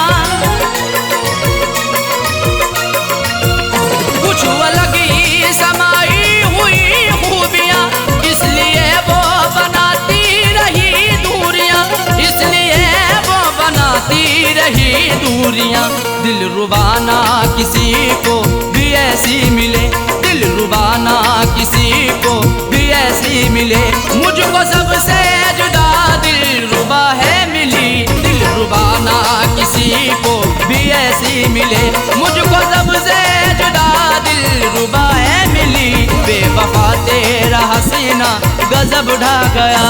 कुछ अलग ही समाई हुई खूबियाँ, इसलिए वो बनाती रही दूरियाँ, इसलिए वो बनाती रही दूरियाँ। दिल रुबाना किसी को भी ऐसी मिले, दिल रुबाना किसी को भी ऐसी मिले, मुझको सबसे जुदा दिल रुबा है मिली। दिल रुबाना किसी को भी ऐसी मिले, मुझको सबसे जुदा दिल रुबा है मिली। बेवफा तेरा हसीना गजब ढा गया।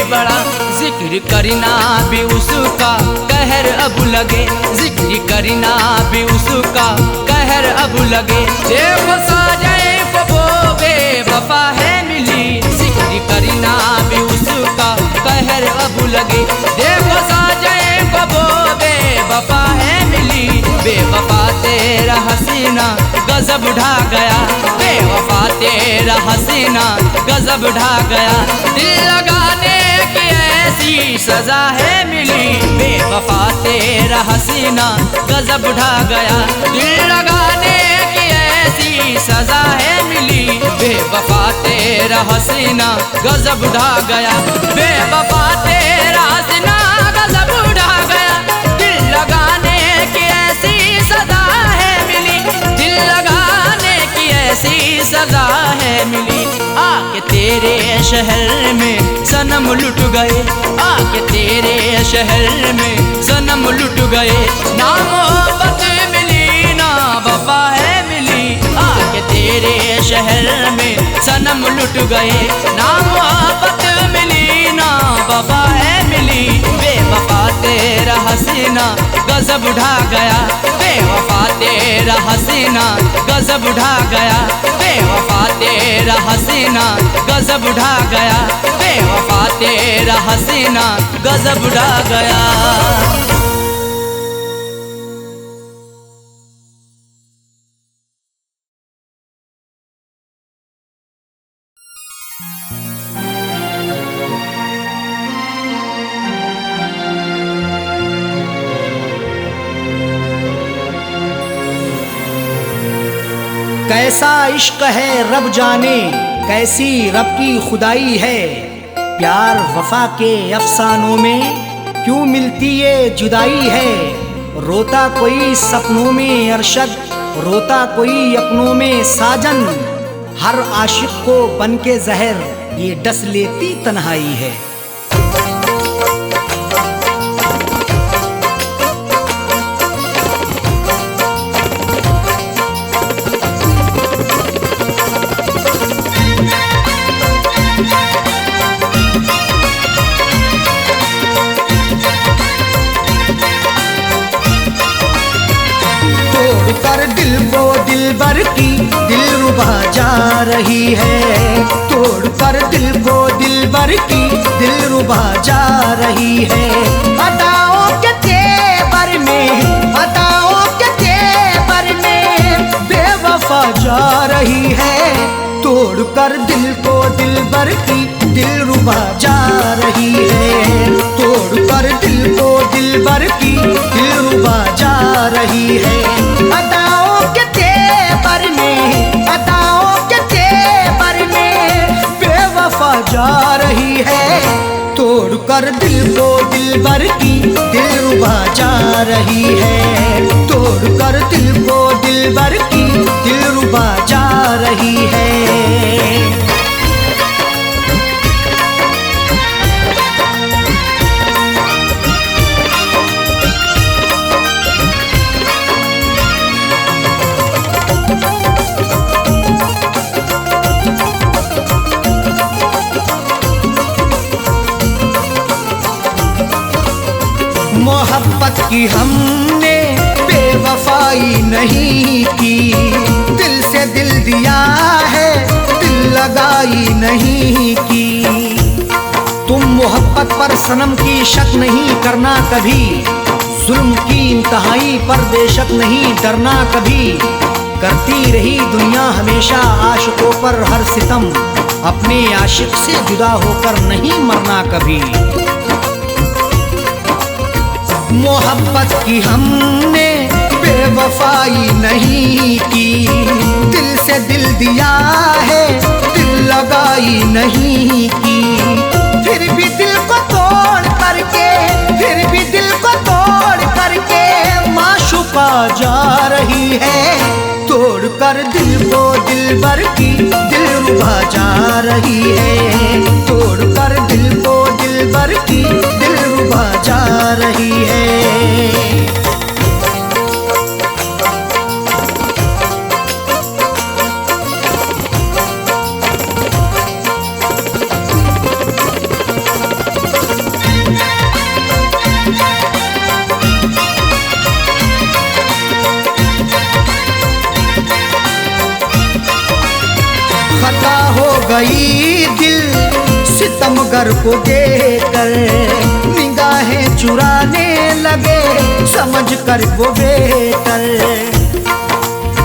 बड़ा जिक्र करना भी उसका कहर अब लगे, जिक्र करना भी उसका कहर अब लगे। देखो साजे को वो बेवफा है मिली, जिक्र करना भी उसका कहर अब लगे। देखो साजे को वो बेवफा है मिली। बेवफा तेरा हसीना गजब ढा गया, बेवफा तेरा हसीना गजब ढा गया। दिल लगाने की ऐसी सजा है मिली, बेवफा तेरा हसीना गजब ढा गया। दिल लगाने की ऐसी सजा है मिली, बेवफा तेरा हसीना गजब ढा गया। बेवफा तेरा हसीना गजब ढा गया। दिल लगाने की ऐसी सजा है मिली, दिल लगाने की ऐसी सजा है मिली। आके तेरे शहर में सनम लुट गए, आके तेरे शहर में सनम लुट गए। ना मोहब्बत मिली ना वफा है मिली, आके तेरे शहर में सनम लुट गए। ना मोहब्बत मिली ना वफा है मिली। बेवफा तेरा हसीना गजब ढा गया, बेवफा तेरा हसीना गजब ढा गया। बेवफा तेरा हसीना गजब ढा गया, बेवफा तेरा हसीना गजब ढा गया। कैसा इश्क है रब जाने, कैसी रब की खुदाई है। प्यार वफा के अफसानों में क्यों मिलती ये जुदाई है। रोता कोई सपनों में अरशद, रोता कोई अपनों में साजन। हर आशिक को बन के जहर ये डस लेती तन्हाई है। कर दिल को दिलबर की दिलरुबा जा रही है, तोड़ कर दिल को दिलबर की दिलरुबा जा रही है। अदाओं के तेवर में, अदाओं के तेवर में बेवफा जा रही है, तोड़ कर दिल को दिलबर की दिलरुबा जा रही है, तोड़ कर दिल को दिलबर की दिलरुबा जा रही है। अदाओं के तेवर में, अदाओं के तेवर में बेवफा जा रही है, तोड़ कर दिल को दिलबर की दिलरुबा जा रही है, तोड़ कर दिल को दिलबर की दिलरुबा जा रही है। मोहब्बत की हमने बेवफाई नहीं की, दिल से दिल दिया है, दिल लगाई नहीं की। तुम मोहब्बत पर सनम की शक नहीं करना कभी, जुल्म की इंतहाई पर बेशक नहीं डरना कभी। करती रही दुनिया हमेशा आशिकों पर हर सितम, अपने आशिक से जुदा होकर नहीं मरना कभी। मोहब्बत की हमने बेवफाई नहीं की, दिल से दिल दिया है, दिल लगाई नहीं की। फिर भी दिल को तोड़ करके, फिर भी दिल को तोड़ करके माशूका जा रही है, तोड़ कर दिल को दिलबर की दिलरुबा जा रही है, तोड़ कर दिल को दिलबर की दिलरुबा जा रही है। खता हो गई दिल सितमगर को देकर, निगाहें चुराने लगे समझ कर वो बेटर।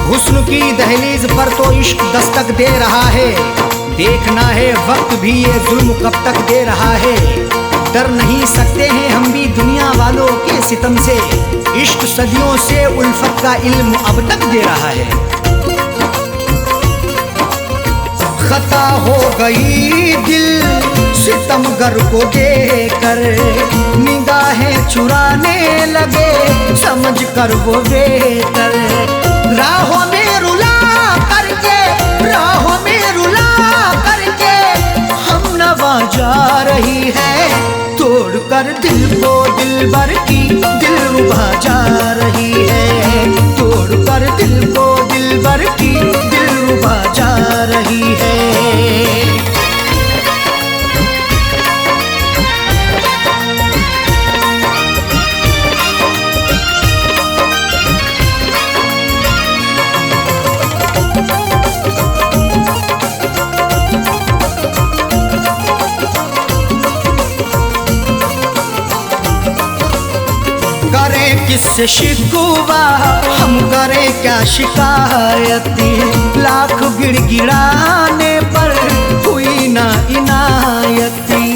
हुस्न की दहलीज पर तो इश्क दस्तक दे रहा है, देखना है वक्त भी ये जुल्म कब तक दे रहा है। डर नहीं सकते हैं हम भी दुनिया वालों के सितम से, इश्क सदियों से उल्फत का इल्म अब तक दे रहा है। खता हो गई दिल सितमगर को देकर, निगाहें चुराने लगे समझ कर वो बेहतर। राहों में रुला करके, राहों में रुला करके हम नवा जा रही है, तोड़ कर दिल को दिलबर की दिलरुबा जा रही है, तोड़ कर दिल को दिलबर की दिलरुबा जा रही है। करें किससे शिकवा हम करें क्या शिकायती, लाख गिड़गिड़ाने पर हुई ना इनायती।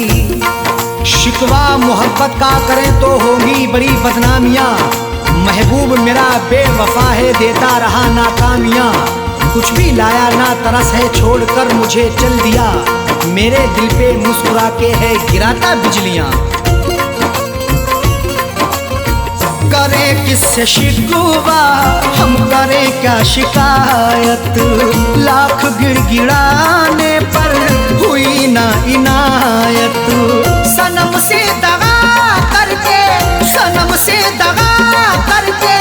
शिकवा मोहब्बत का करें तो होगी बड़ी बदनामियाँ, महबूब मेरा बेवफा है देता रहा नाकामियाँ। कुछ भी लाया ना तरस है छोड़कर मुझे चल दिया, मेरे दिल पे मुस्कुरा के है गिराता बिजलियाँ। करें किससे शिकवा, हम करें क्या शिकायत, लाख गिड़गिड़ाने पर हुई ना इनायत। सनम से दगा करके, सनम से दगा करके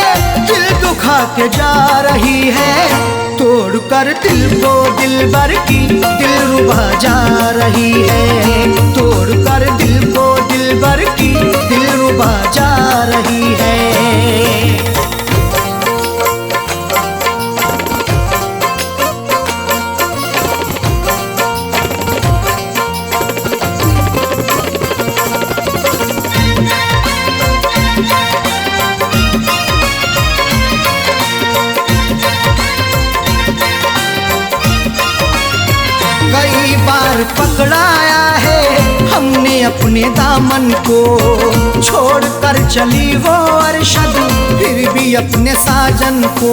दिल दुखा के जा रही है, तोड़ कर दिल को दिलबर की दिलरुबा जा रही है, तोड़ कर दिल को दिलबर की दिलरुबा जा रही है। कई बार पकड़ाया है हमने अपने दामन को, छोड़ कर चली वो अरशद फिर भी अपने साजन को।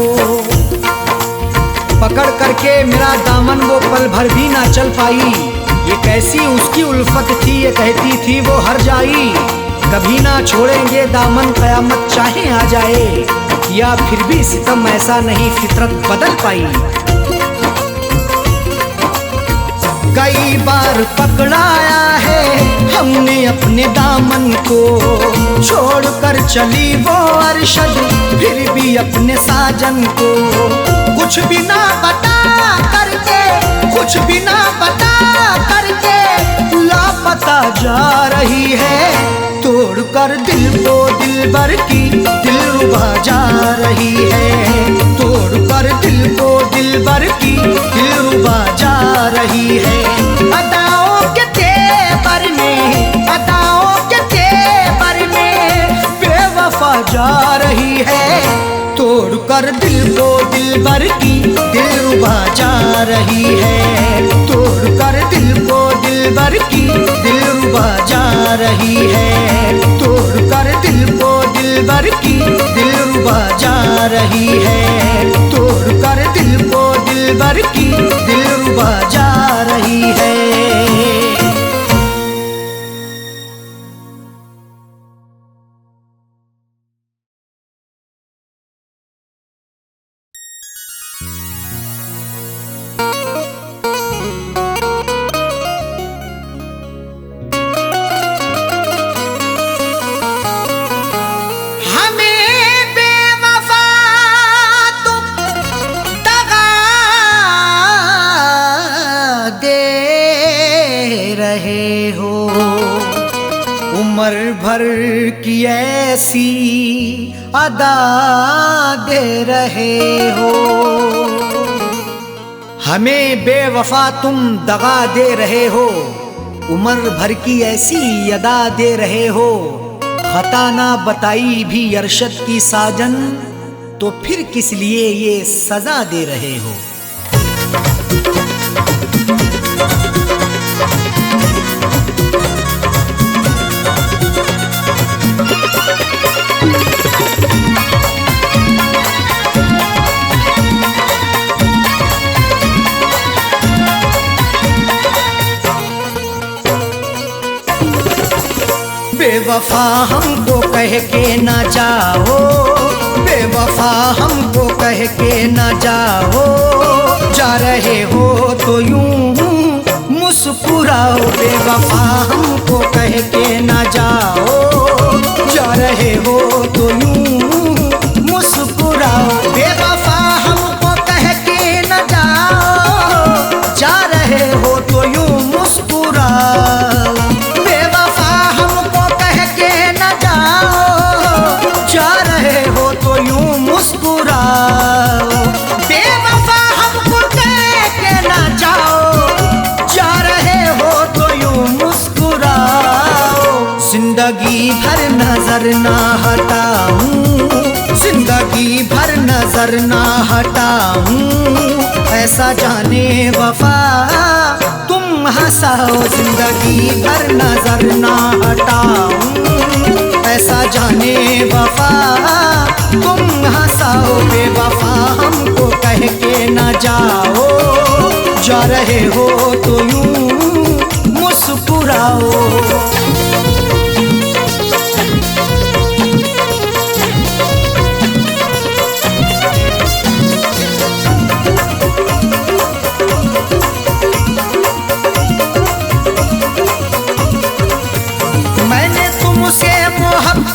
पकड़ करके मेरा दामन वो पल भर भी ना चल पाई, ये कैसी उसकी उल्फत थी, ये कहती थी वो हर जाई। कभी ना छोड़ेंगे दामन कयामत चाहे आ जाए, या फिर भी सितम ऐसा नहीं फितरत बदल पाई। कई बार पकड़ाया है हमने अपने दामन को, छोड़ कर चली वो अरशद फिर भी अपने साजन को। कुछ भी ना बता करके, कुछ भी ना बता करके लापता जा रही है, तोड़ कर दिल को दिलबर की दिलरुबा जा रही है, तोड़ कर दिल को दिलबर की दिलरुबा जा रही है। अदाओं के तेवर में, अदाओं के तेवर में बेवफा जा रही है, तोड़ कर दिल को दिलबर की दिलरुबा जा रही है, तोड़ कर दिल को दिलबर की दिलरुबा जा रही है, तोड़ कर दिल को दिलबर की दिलरुबा जा रही है, तोड़ कर दिल को दिलबर की दिलरुबा जा रही है। उम्र भर की ऐसी अदा दे रहे हो, हमें बेवफा तुम दगा दे रहे हो, उम्र भर की ऐसी अदा दे रहे हो। खता ना बताई भी अरशद की साजन, तो फिर किस लिए ये सजा दे रहे हो। बेवफा हमको कह के ना जाओ, बेवफा हमको कह के ना जाओ, जा रहे हो तो यूं मुस्कुराओ। बेवफा हमको कह के ना जाओ, जा रहे हो तो यूं मुस्कुराओ। बेवफा हमको कह के ना जाओ, जा रहे हो तो यूं मुस्कुराओ। बेवफा हमको कह के ना जाओ, जा रहे हो तो यूं मुस्कुराओ। जिंदगी भर नजर ना हटाऊं, जिंदगी भर नजर ना हटाऊं, ऐसा जाने वफा तुम हंसाओ। जिंदगी भर नजर ना हटाऊं, ऐसा जाने वफा तुम हंसाओ। बेवफा हमको कह के ना जाओ, जा रहे हो तो यूं मुस्कुराओ।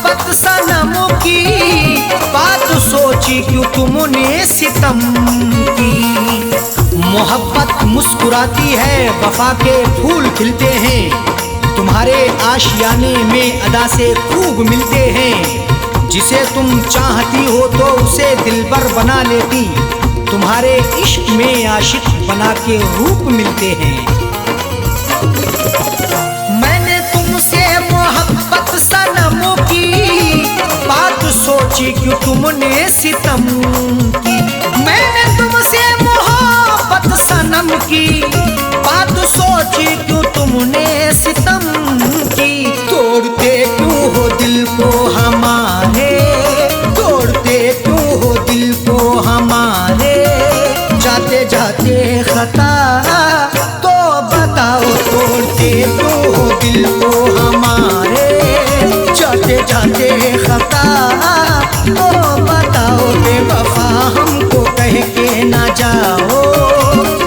मोहब्बत सनम की बात सोची क्यों तुमने सितम की। मोहब्बत मुस्कुराती है, वफा के फूल खिलते हैं, तुम्हारे आशियाने में अदा से खूब मिलते हैं। जिसे तुम चाहती हो तो उसे दिलबर बना लेती, तुम्हारे इश्क में आशिक बना के रूप मिलते हैं। मैंने तुमसे मोहब्बत सनम की बात सोची क्यों तुमने सितम की। मैंने तुमसे मोहब्बत सनम की बात सोची क्यों तुमने सितम की। तोड़ते क्यों हो दिल को हमारे, तोड़ते क्यों हो दिल को हमारे, जाते जाते खता तो बताओ। तोड़ते क्यों हो दिल को हमारे, जाते जाते खता तो बताओ। बेवफा हमको कह के ना जाओ,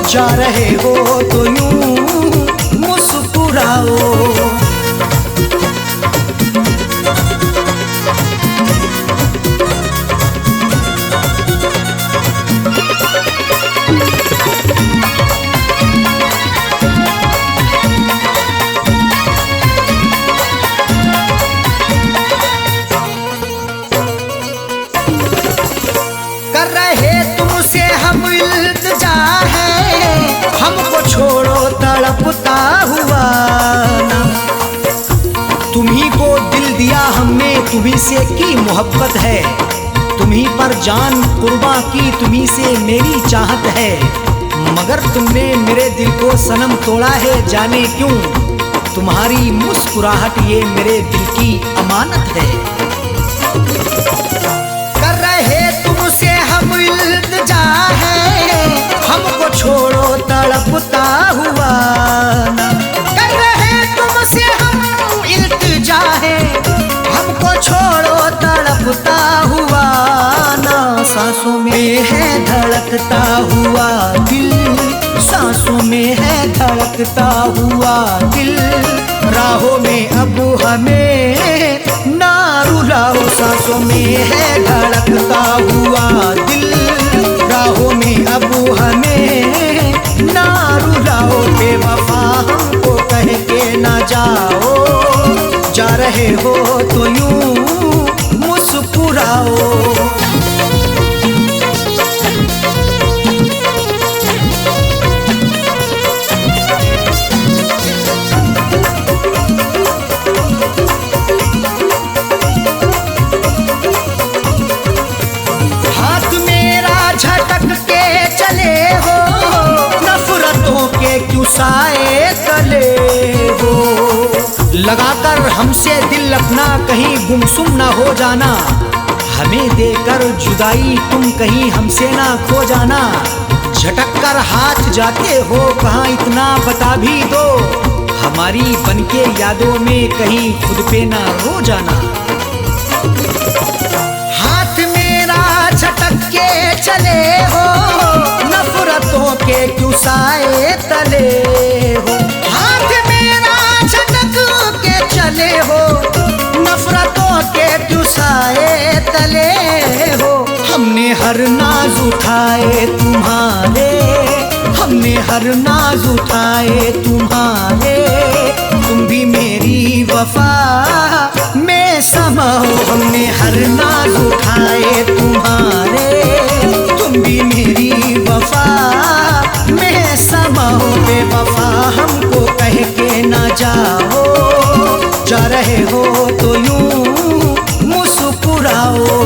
जा रहे हो तो यूं मुस्कुराओ। कर रहे तुमसे हम इल्तिजा है, हमको छोड़ो तड़पता हुआ ना। तुम्ही को दिल दिया हमने, तुम्ही से की मोहब्बत है, तुम्ही पर जान कुर्बा की, तुम्ही से मेरी चाहत है। मगर तुमने मेरे दिल को सनम तोड़ा है, जाने क्यों। तुम्हारी मुस्कुराहट ये मेरे दिल की अमानत है। कर रहे तुमसे हम इल्तिजा है, हमको छोड़ो तड़पता हुआ ना। कर रहे तुमसे हम इल्तिजा है, हमको छोड़ो तड़पता हुआ ना। सांसों में है धड़कता हुआ दिल, सांसों में है धड़कता हुआ दिल। राहों में अब हमें ना रुलाओ, सांसों में है धड़कता हुआ दिल। राहों में अब हमें ना रुलाओ। बेवफा हमको कह के ना जाओ, जा रहे हो तो यूं मुस्कुराओ। हाथ मेरा झटक के चले हो, नफरतों के क्यों साए तले हो। लगाकर हमसे दिल अपना कहीं गुमसुम ना हो जाना, हमें देकर जुदाई तुम कहीं हमसे ना खो जाना। झटक कर हाथ जाते हो कहाँ इतना बता भी दो, हमारी बनके यादों में कहीं खुद पे ना रो जाना। हाथ मेरा झटक के चले हो, नफरतों के क्यों साए तले हो। हाथ मेरा झटक के चले हो, नफरतों के क्यों साए तले हो। हमने हर नाज उठाए तुम्हारे, हमने हर नाज उठाए तुम्हारे। तुम भी मेरी वफा में समाओ, हमने हर नाज उठाए तुम्हारे। तुम भी मेरी वफा में समाओ। बेवफा हमको कह के ना जाओ, जा रहे हो तो यूं मुस्कुराओ।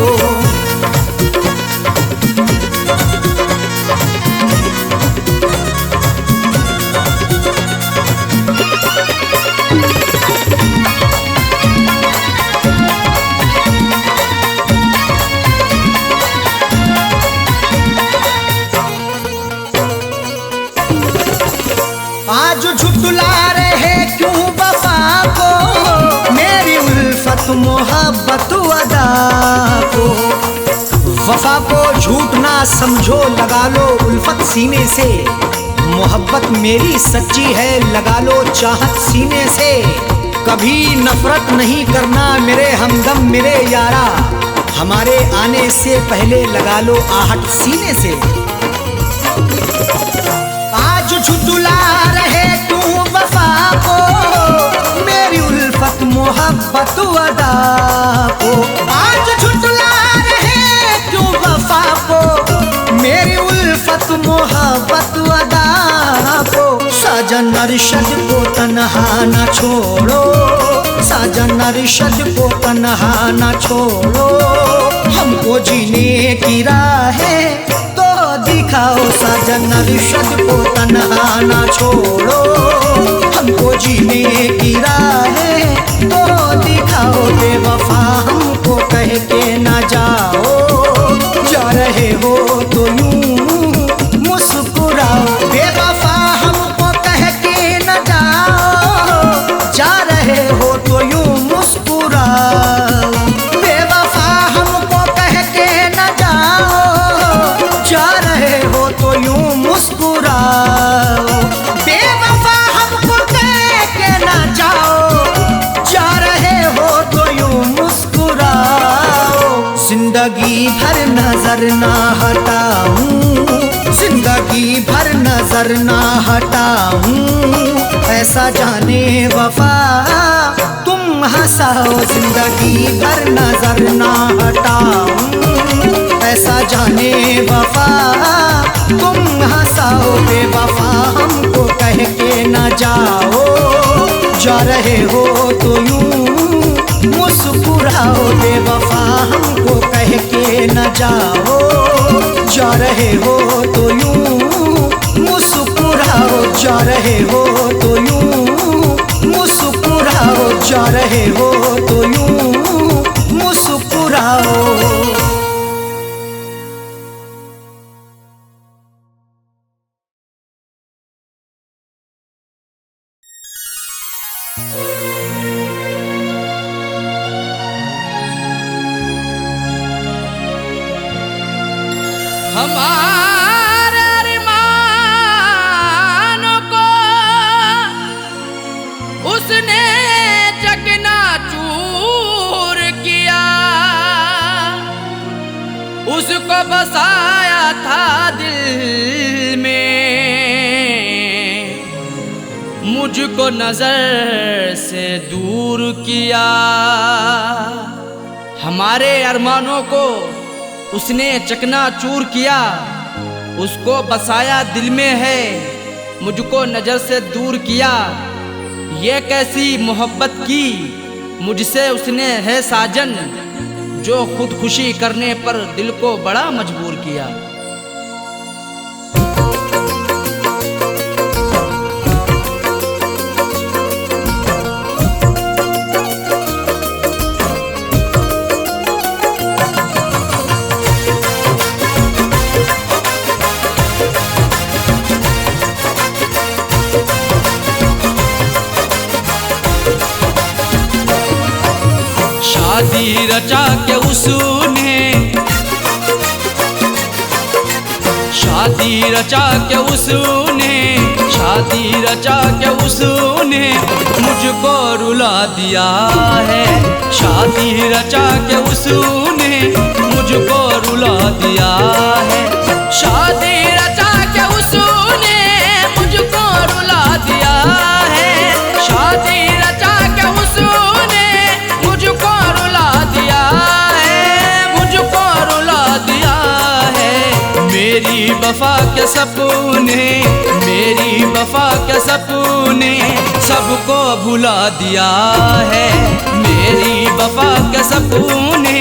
आज झुठला रहे क्यों वफा को, मेरी उल्फत मोहब्बत अदा को। वफा को झूठ ना समझो, लगा लो उल्फत सीने से। मोहब्बत मेरी सच्ची है, लगा लो चाहत सीने से। कभी नफरत नहीं करना मेरे हमदम मेरे यारा, हमारे आने से पहले लगा लो आहट सीने से। आज झुठला रहे तू वफा को, मेरी उल्फत मोहब्बत अदा को। आज झुठला रहे तू वफा को, मेरी उल्फत मोहब्बत अदा को। साजन अरशद को तन्हा न छोड़ो, साजन अरशद को तन्हा न छोड़ो, हमको जीने की राहें तो दिखाओ। साजन अरशद को तन्हा न छोड़ो, हमको जीने की राहें तो दिखाओ। बेवफा हमको कह के न जाओ, जा रहे हो तो यूं मुस्कुराओ। बेवफा हमको कह के न जाओ, जा रहे हो तो यूं मुस्कुराओ। बेवफा हमको कह के न जाओ, जा रहे हो तो यूं मुस्कुराओ। बेवफा हमको कह के न जाओ, जा रहे हो तो यूं मुस्कुराओ। जिंदगी भर नजर ना हटाऊं, जिंदगी भर नजर ना हटाऊं, ऐसा जाने वफा तुम हंसाओ। जिंदगी भर नजर ना हटाऊं, ऐसा जाने वफा तुम हंसाओ। बेवफा हमको कह के न जाओ, जा रहे हो तो यूं मुस्कुराओ। बेवफा हमको कह के न जाओ, जा रहे हो तो यूं मुस्कुराओ। जा रहे हो तो यूं मुस्कुराओ, जा रहे हो तो यूं मुस्कुराओ। हमारे अरमानों को उसने चकनाचूर किया, उसको बसाया था दिल में, मुझको नजर से दूर किया। हमारे अरमानों को उसने चकनाचूर किया, उसको बसाया दिल में है, मुझको नजर से दूर किया। ये कैसी मोहब्बत की मुझसे उसने है साजन, जो खुदकुशी करने पर दिल को बड़ा मजबूर किया। शादी रचा के उसने, शादी रचा के उसने, शादी रचा के उसने मुझको रुला दिया है। शादी रचा के उसने मुझको रुला दिया है। शादी रचा के उसने मुझको रुला दिया है। शादी रचा के उसने मुझको रुला दिया है, मुझको रुला दिया है। मेरी वफा के सपने, मेरी वफा के सपने सबको भुला दिया है। मेरी वफा के सपने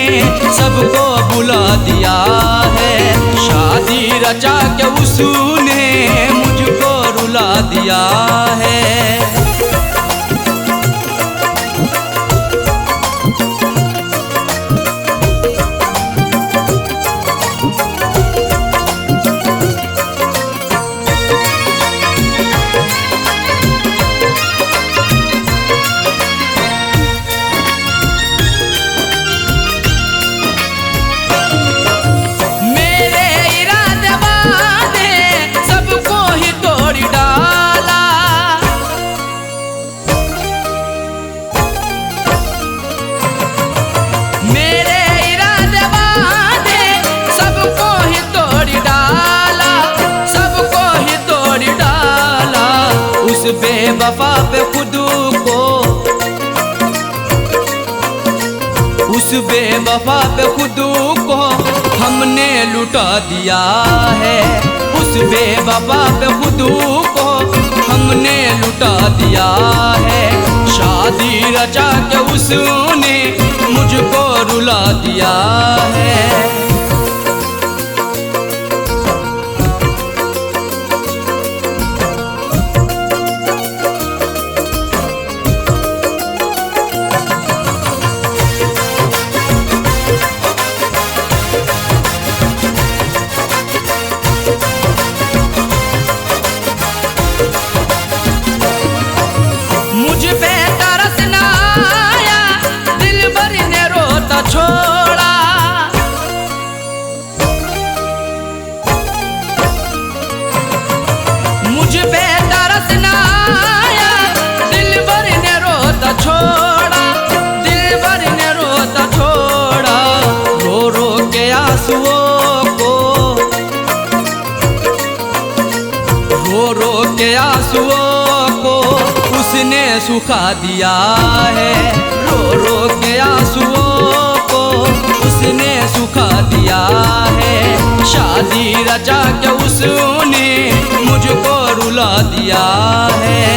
सबको भुला दिया है। शादी रचा के उसने मुझको रुला दिया है। उस बेवफा पे खुद को, उस बेवफा पे खुद को हमने लुटा दिया है। उस बेवफा पे खुद को हमने लुटा दिया है। शादी रचा के उसने मुझको रुला दिया है। मुझ पे तरस ना आया, दिल भर ने रोता छोड़ा। मुझ पे तरस ना आया, दिल भर ने रोता छोड़ा। दिल भर ने रोता छोड़ा। रो रो के आंसुओं को, रो रो के आंसुओं को उसने सुखा दिया है। रो रो के आंसुओं को उसने सुखा दिया है। शादी रचा के उसने मुझको रुला दिया है।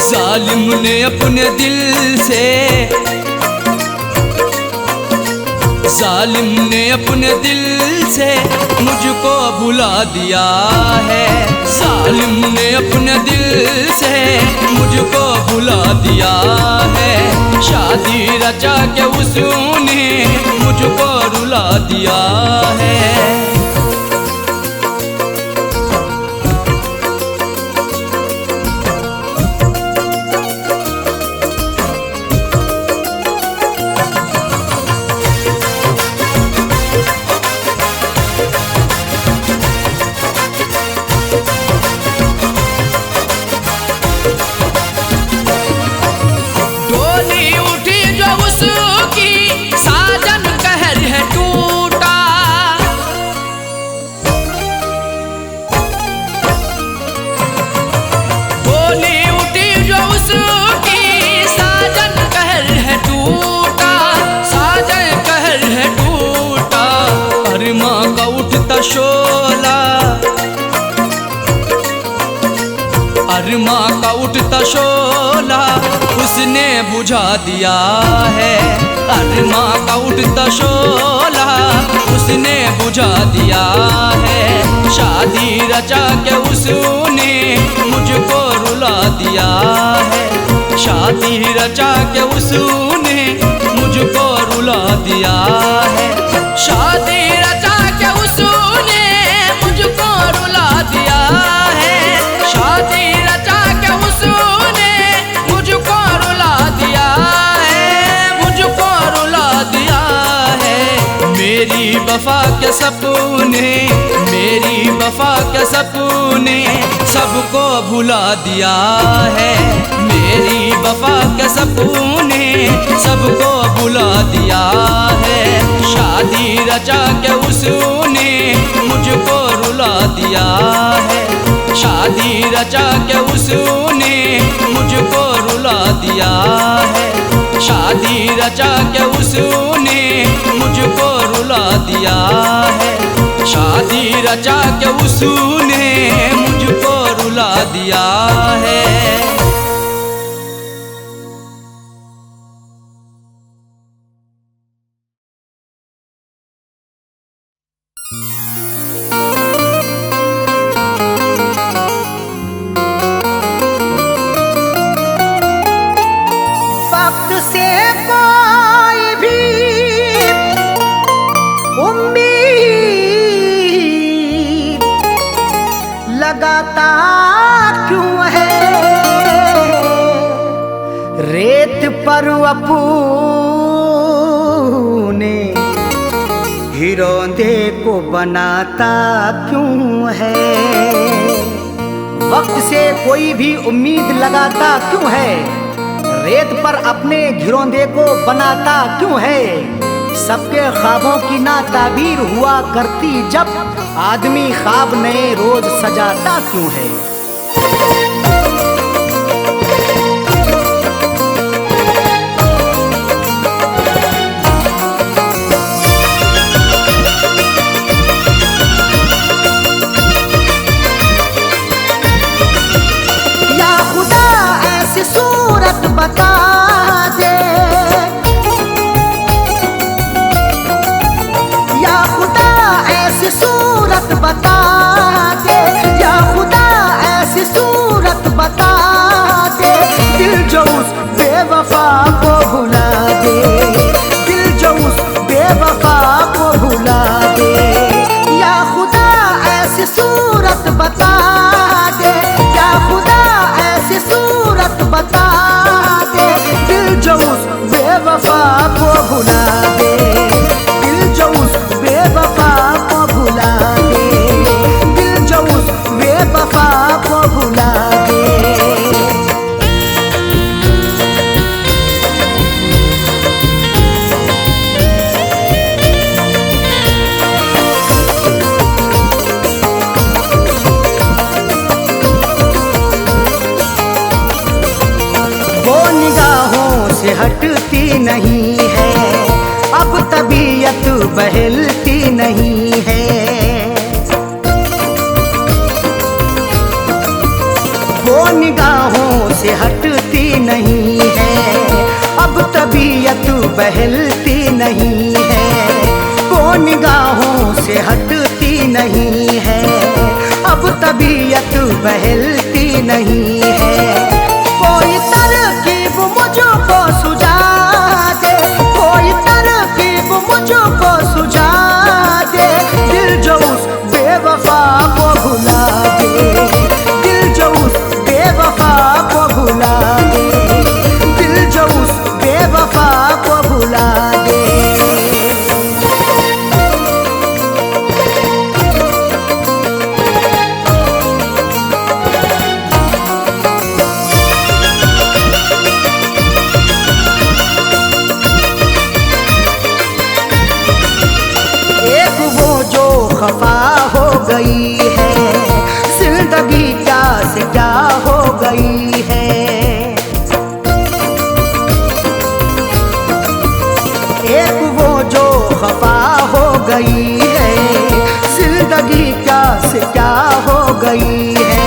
जालिम ने अपने दिल से, जालिम ने अपने दिल से मुझको भुला दिया है। जालिम ने अपने दिल से मुझको भुला दिया है। शादी रचा के उसने मुझको रुला दिया है। शोला अरमा का उठता शोला उसने बुझा दिया है। अरमा का उठता शोला उसने बुझा दिया है। शादी रचा के उसने मुझको रुला दिया है। शादी रचा के उसने मुझको रुला दिया है। शादी रचा के उसने मुझको रुला दिया है। शादी रचा के उसने मुझको रुला दिया है। मुझको रुला दिया है। मेरी वफा के सपने, मेरी वफा के सपने सबको भुला दिया है। मेरी वफा के सपने सबको भुला दिया है। शादी रचा के उसने मुझको रुला दिया है। शादी रचा के उसने मुझको रुला दिया है। शादी रचा के उसने मुझको रुला दिया है। शादी रचा के उसने मुझको रुला दिया है। पर अपने हीरोंदे को बनाता क्यों है? वक्त से कोई भी उम्मीद लगाता क्यों है? रेत पर अपने घिरौंदे को बनाता क्यों है? सबके ख्वाबों की ना ताबीर हुआ करती जब आदमी ख्वाब नए रोज सजाता क्यों है? बता दे या खुदा ऐसी सूरत बता दे, या खुदा ऐसी सूरत बता दे, दिल जो उस बेवफा को भुला दे, दिल जो उस बेवफा को भुला दे। या खुदा ऐसी सूरत बता दे, या खुदा ऐसी सूरत बता दे, दिल जो उस बेवफा को भुला दे, दिल जो उस बेवफा को भुला दे, दिल जो उस बेवफा को भुला दे। वो निगाहों से हटती नहीं है, अब तबीयत बहलती नहीं है। वो निगाहों से हटती नहीं है, अब तबीयत बहलती नहीं है। वो निगाहों से हटती नहीं है, अब तबीयत बहलती नहीं है। कोई तरकीब मुझको सुझा दे, कोई तरकीब मुझको सुझा दे, दिल जो उस बेवफा को भुला दे, दिल जो उस बेवफा को भुला दे, दिल जो उस बेवफा को भुला दे। खफा हो गई है जिंदगी, क्या से क्या हो गई है। एक वो जो खफा हो गई है जिंदगी, क्या से क्या हो गई है।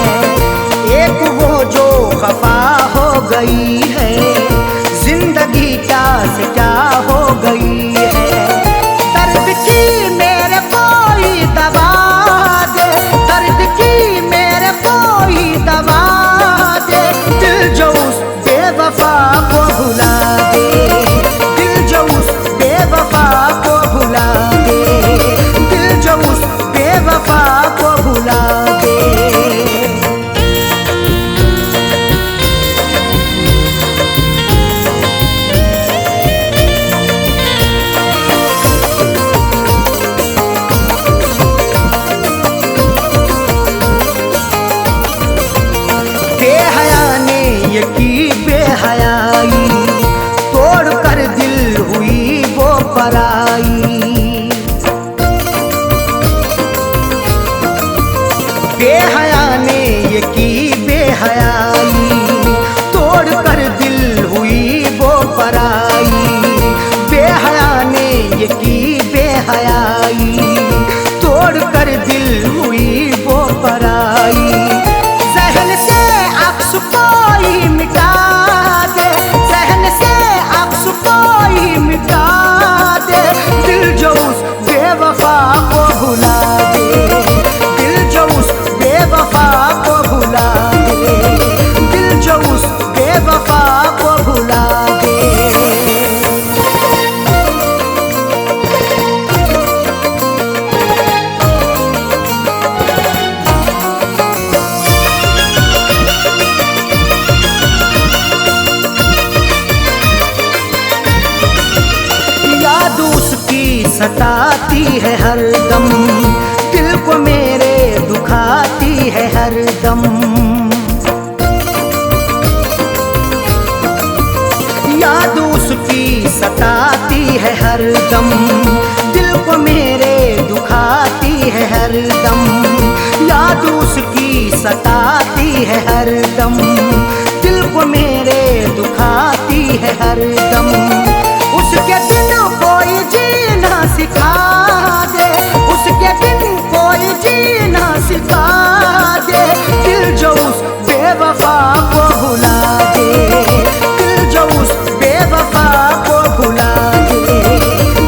एक वो जो खफा हो गई है जिंदगी, क्या से क्या हो गई है। दर्द की मेरे कोई दवा दे, दर्द की मेरे कोई दवा दे, दिल जो उस बेवफा को भुला दे, दिल जो उस बेवफा को भुला दे, दिल जो उस बेवफा को भुला दे। सताती है हरदम, दिल को मेरे दुखाती है हरदम। याद उसकी सताती है हरदम, दिल को मेरे दुखाती है हरदम। याद उसकी सताती है हरदम, दिल को मेरे दुखाती है हरदम। उसके दिन कोई जीना सिखा दे, उसके दिन कोई जीना सिखा दे। दिल जो उस बेवफा को भुला दे, दिल जो उस बेवफा को भुला दे,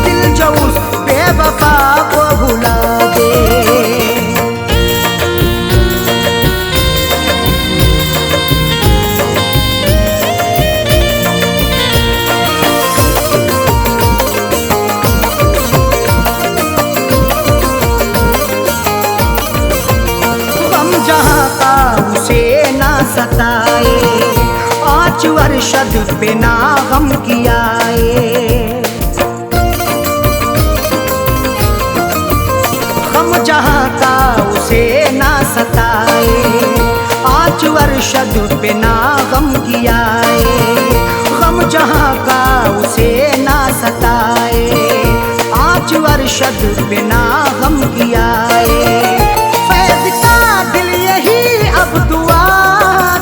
दिल जो उस बेवफा को भुला दे। जहाँ का उसे ना सताए, 5 वर्षद पे ना गम कियाए। गम जहाँ का उसे ना सताए, 5 वर्षद पे ना गम कियाए। गम जहाँ का उसे ना सताए, 5 वर्षद पे ना गम कियाए। फैज़ का दिल यही अब दुआ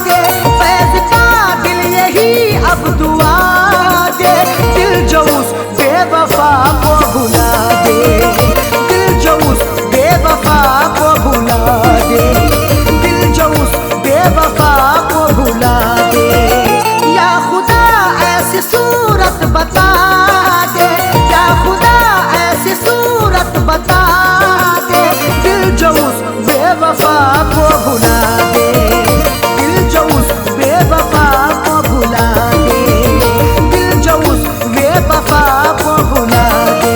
दे, फैज़ का दिल यही अब दुआ दे। दिल जो उस बेवफा को भुला दे, दिल जो उस बेवफा को भुला दे, दिल जो उस बेवफा को भुला दे। या खुदा ऐसी सूरत बता दे, या खुदा ऐसी सूरत बता दे। दिल जो उस बेवफा को भुला दे, दिल जो उस बेवफा को भुला दे, दिल जो उस बेवफा को भुला दे।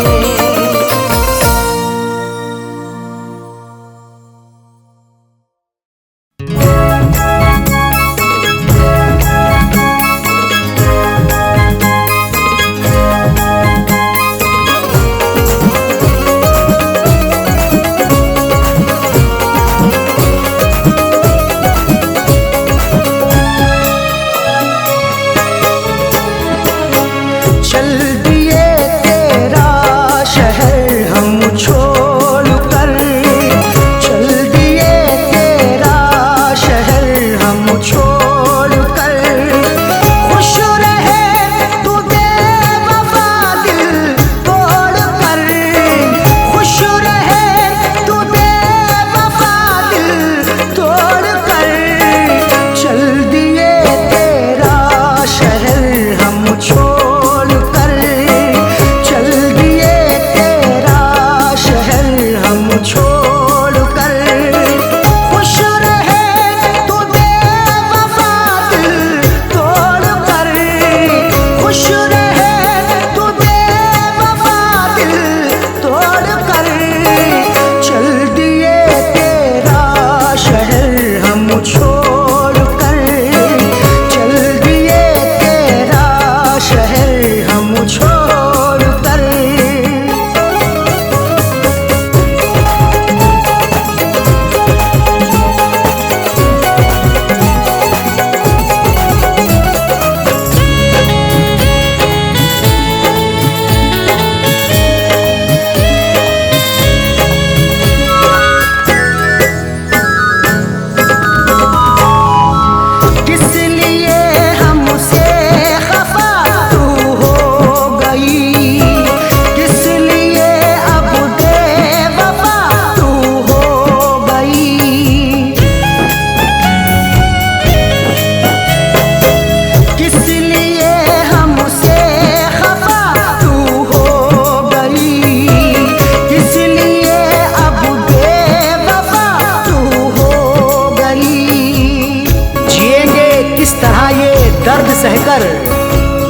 सहकर,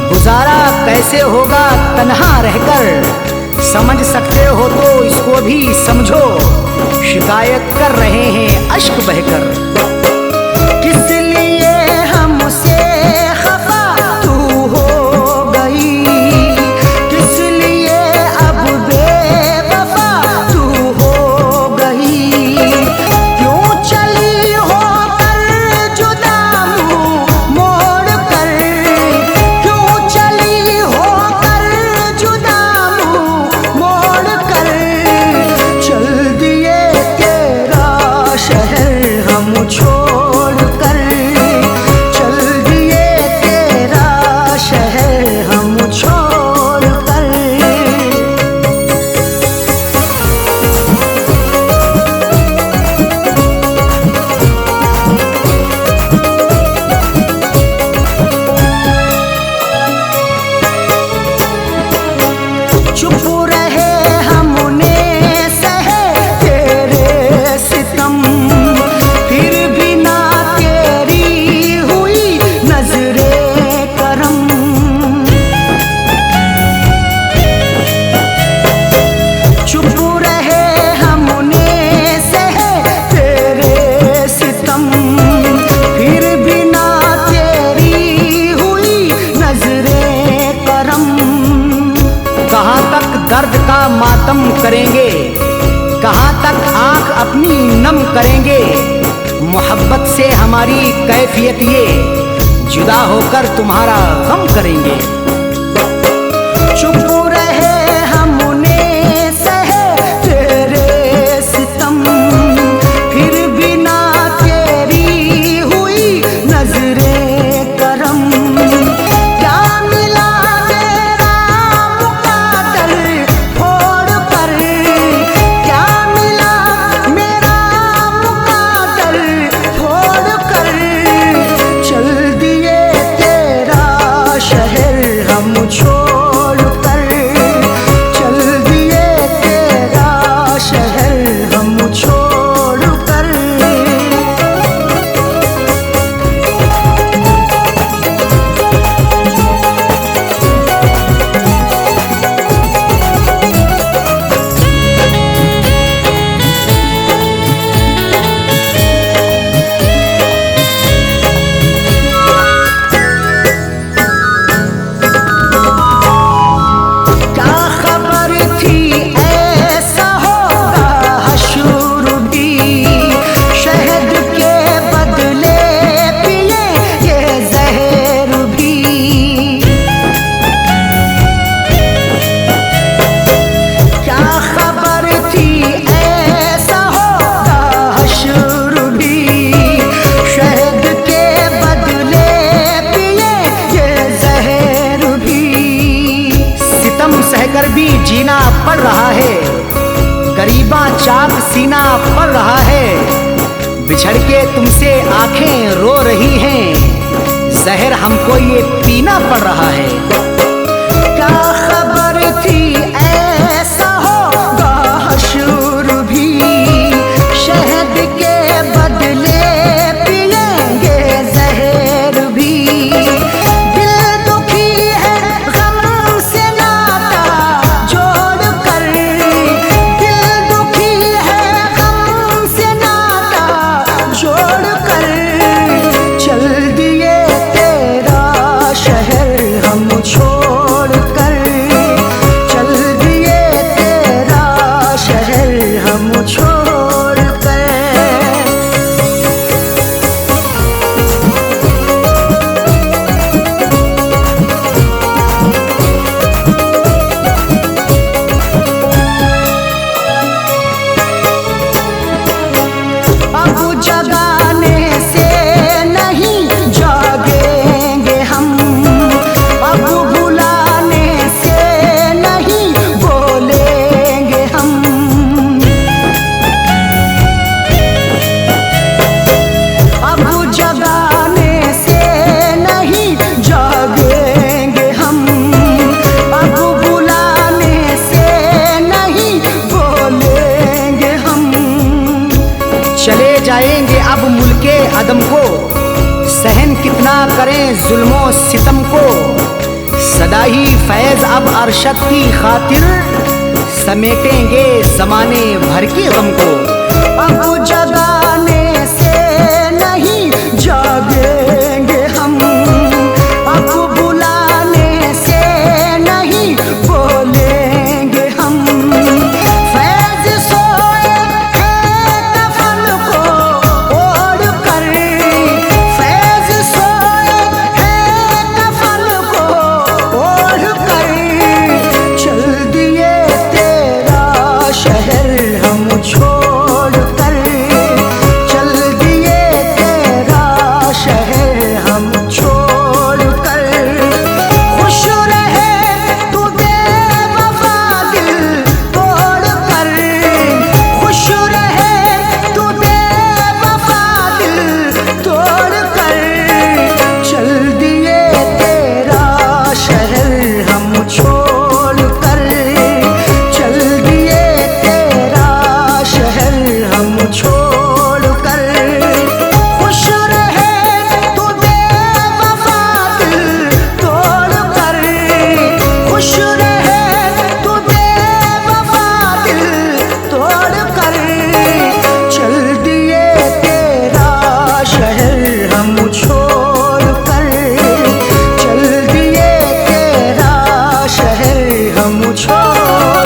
गुजारा कैसे होगा तन्हा रहकर। समझ सकते हो तो इसको भी समझो, शिकायत कर रहे हैं अश्क बहकर। किस लिए हमसे खफा तू हो गई, किस लिए अब बे दर्द का मातम करेंगे, कहाँ तक आंख अपनी नम करेंगे। मोहब्बत से हमारी कैफियत ये, जुदा होकर तुम्हारा गम करेंगे। चुप रहे हमने सहे तेरे सितम, फिर भी ना तेरी हुई नजरे करम। क्या मिला तेरा मुकादर फोड़ कर, क्या मिला मेरा मुकादर फोड़ कर। चल दिए तेरा शहर हम छोड़ कर, चल दिए तेरा शहर हम छोड़ कर। क्या खबर थी ऐसा होगा हशूर भी, शहद के बदले पिए ये जहर भी। क्या खबर थी ऐसा होगा हशूर भी, शहद के बदले पिए ये जहर भी। सितम सहकर भी जीना पड़ रहा है, गरीबा चाक सीना पड़ रहा है। बिछड़ के तुमसे आंखें रो रही हैं, जहर हमको ये पीना पड़ रहा है। क्या खबर थी ऐसा होगा हशूर भी, शहद के बदले पिएंगे जहर भी। दिल दुखी है गम से नाता जोड़ कर, दिल दुखी है गम से नाता जोड़ कर। चल दिए तेरा शहर हम छोड़ कर, चल दिए तेरा शहर हम छोड़ कर। अब जगाने से नहीं जागेंगे हम, अब बुलाने से नहीं बोलेंगे हम। अब जगाने से नहीं जागेंगे हम, अब बुलाने से नहीं बोलेंगे हम। चले जाएंगे अब मुल्के अदम को, सहन कितना करें जुल्मों सितम को। सदा ही फैज अब अरशद की खातिर, समेटेंगे जमाने भर के गम को। अब जगाने से नहीं जागेंगे हम, अब बुलाने से नहीं बोलेंगे हम। फैज सोए हैं कफन को ओढ़ कर, फैज सोए हैं कफन को ओढ़ कर। चल दिए तेरा शहर हम छोड़ कर, चल दिए तेरा शहर हम छोड़ कर। खुश रहे तू बेवफा दिल तोड़ कर, खुश रहे तू बेवफा दिल तोड़ कर। चल दिए तेरा शहर हम छोड़ कर, चल दिए तेरा शहर हम छोड़ कर। खुश रहे तू बेवफा दिल तोड़ कर, खुश रहे तू बेवफा दिल तोड़ कर। चल दिए तेरा शहर हम छोड़ कर, चल दिए तेरा शहर हम छोड़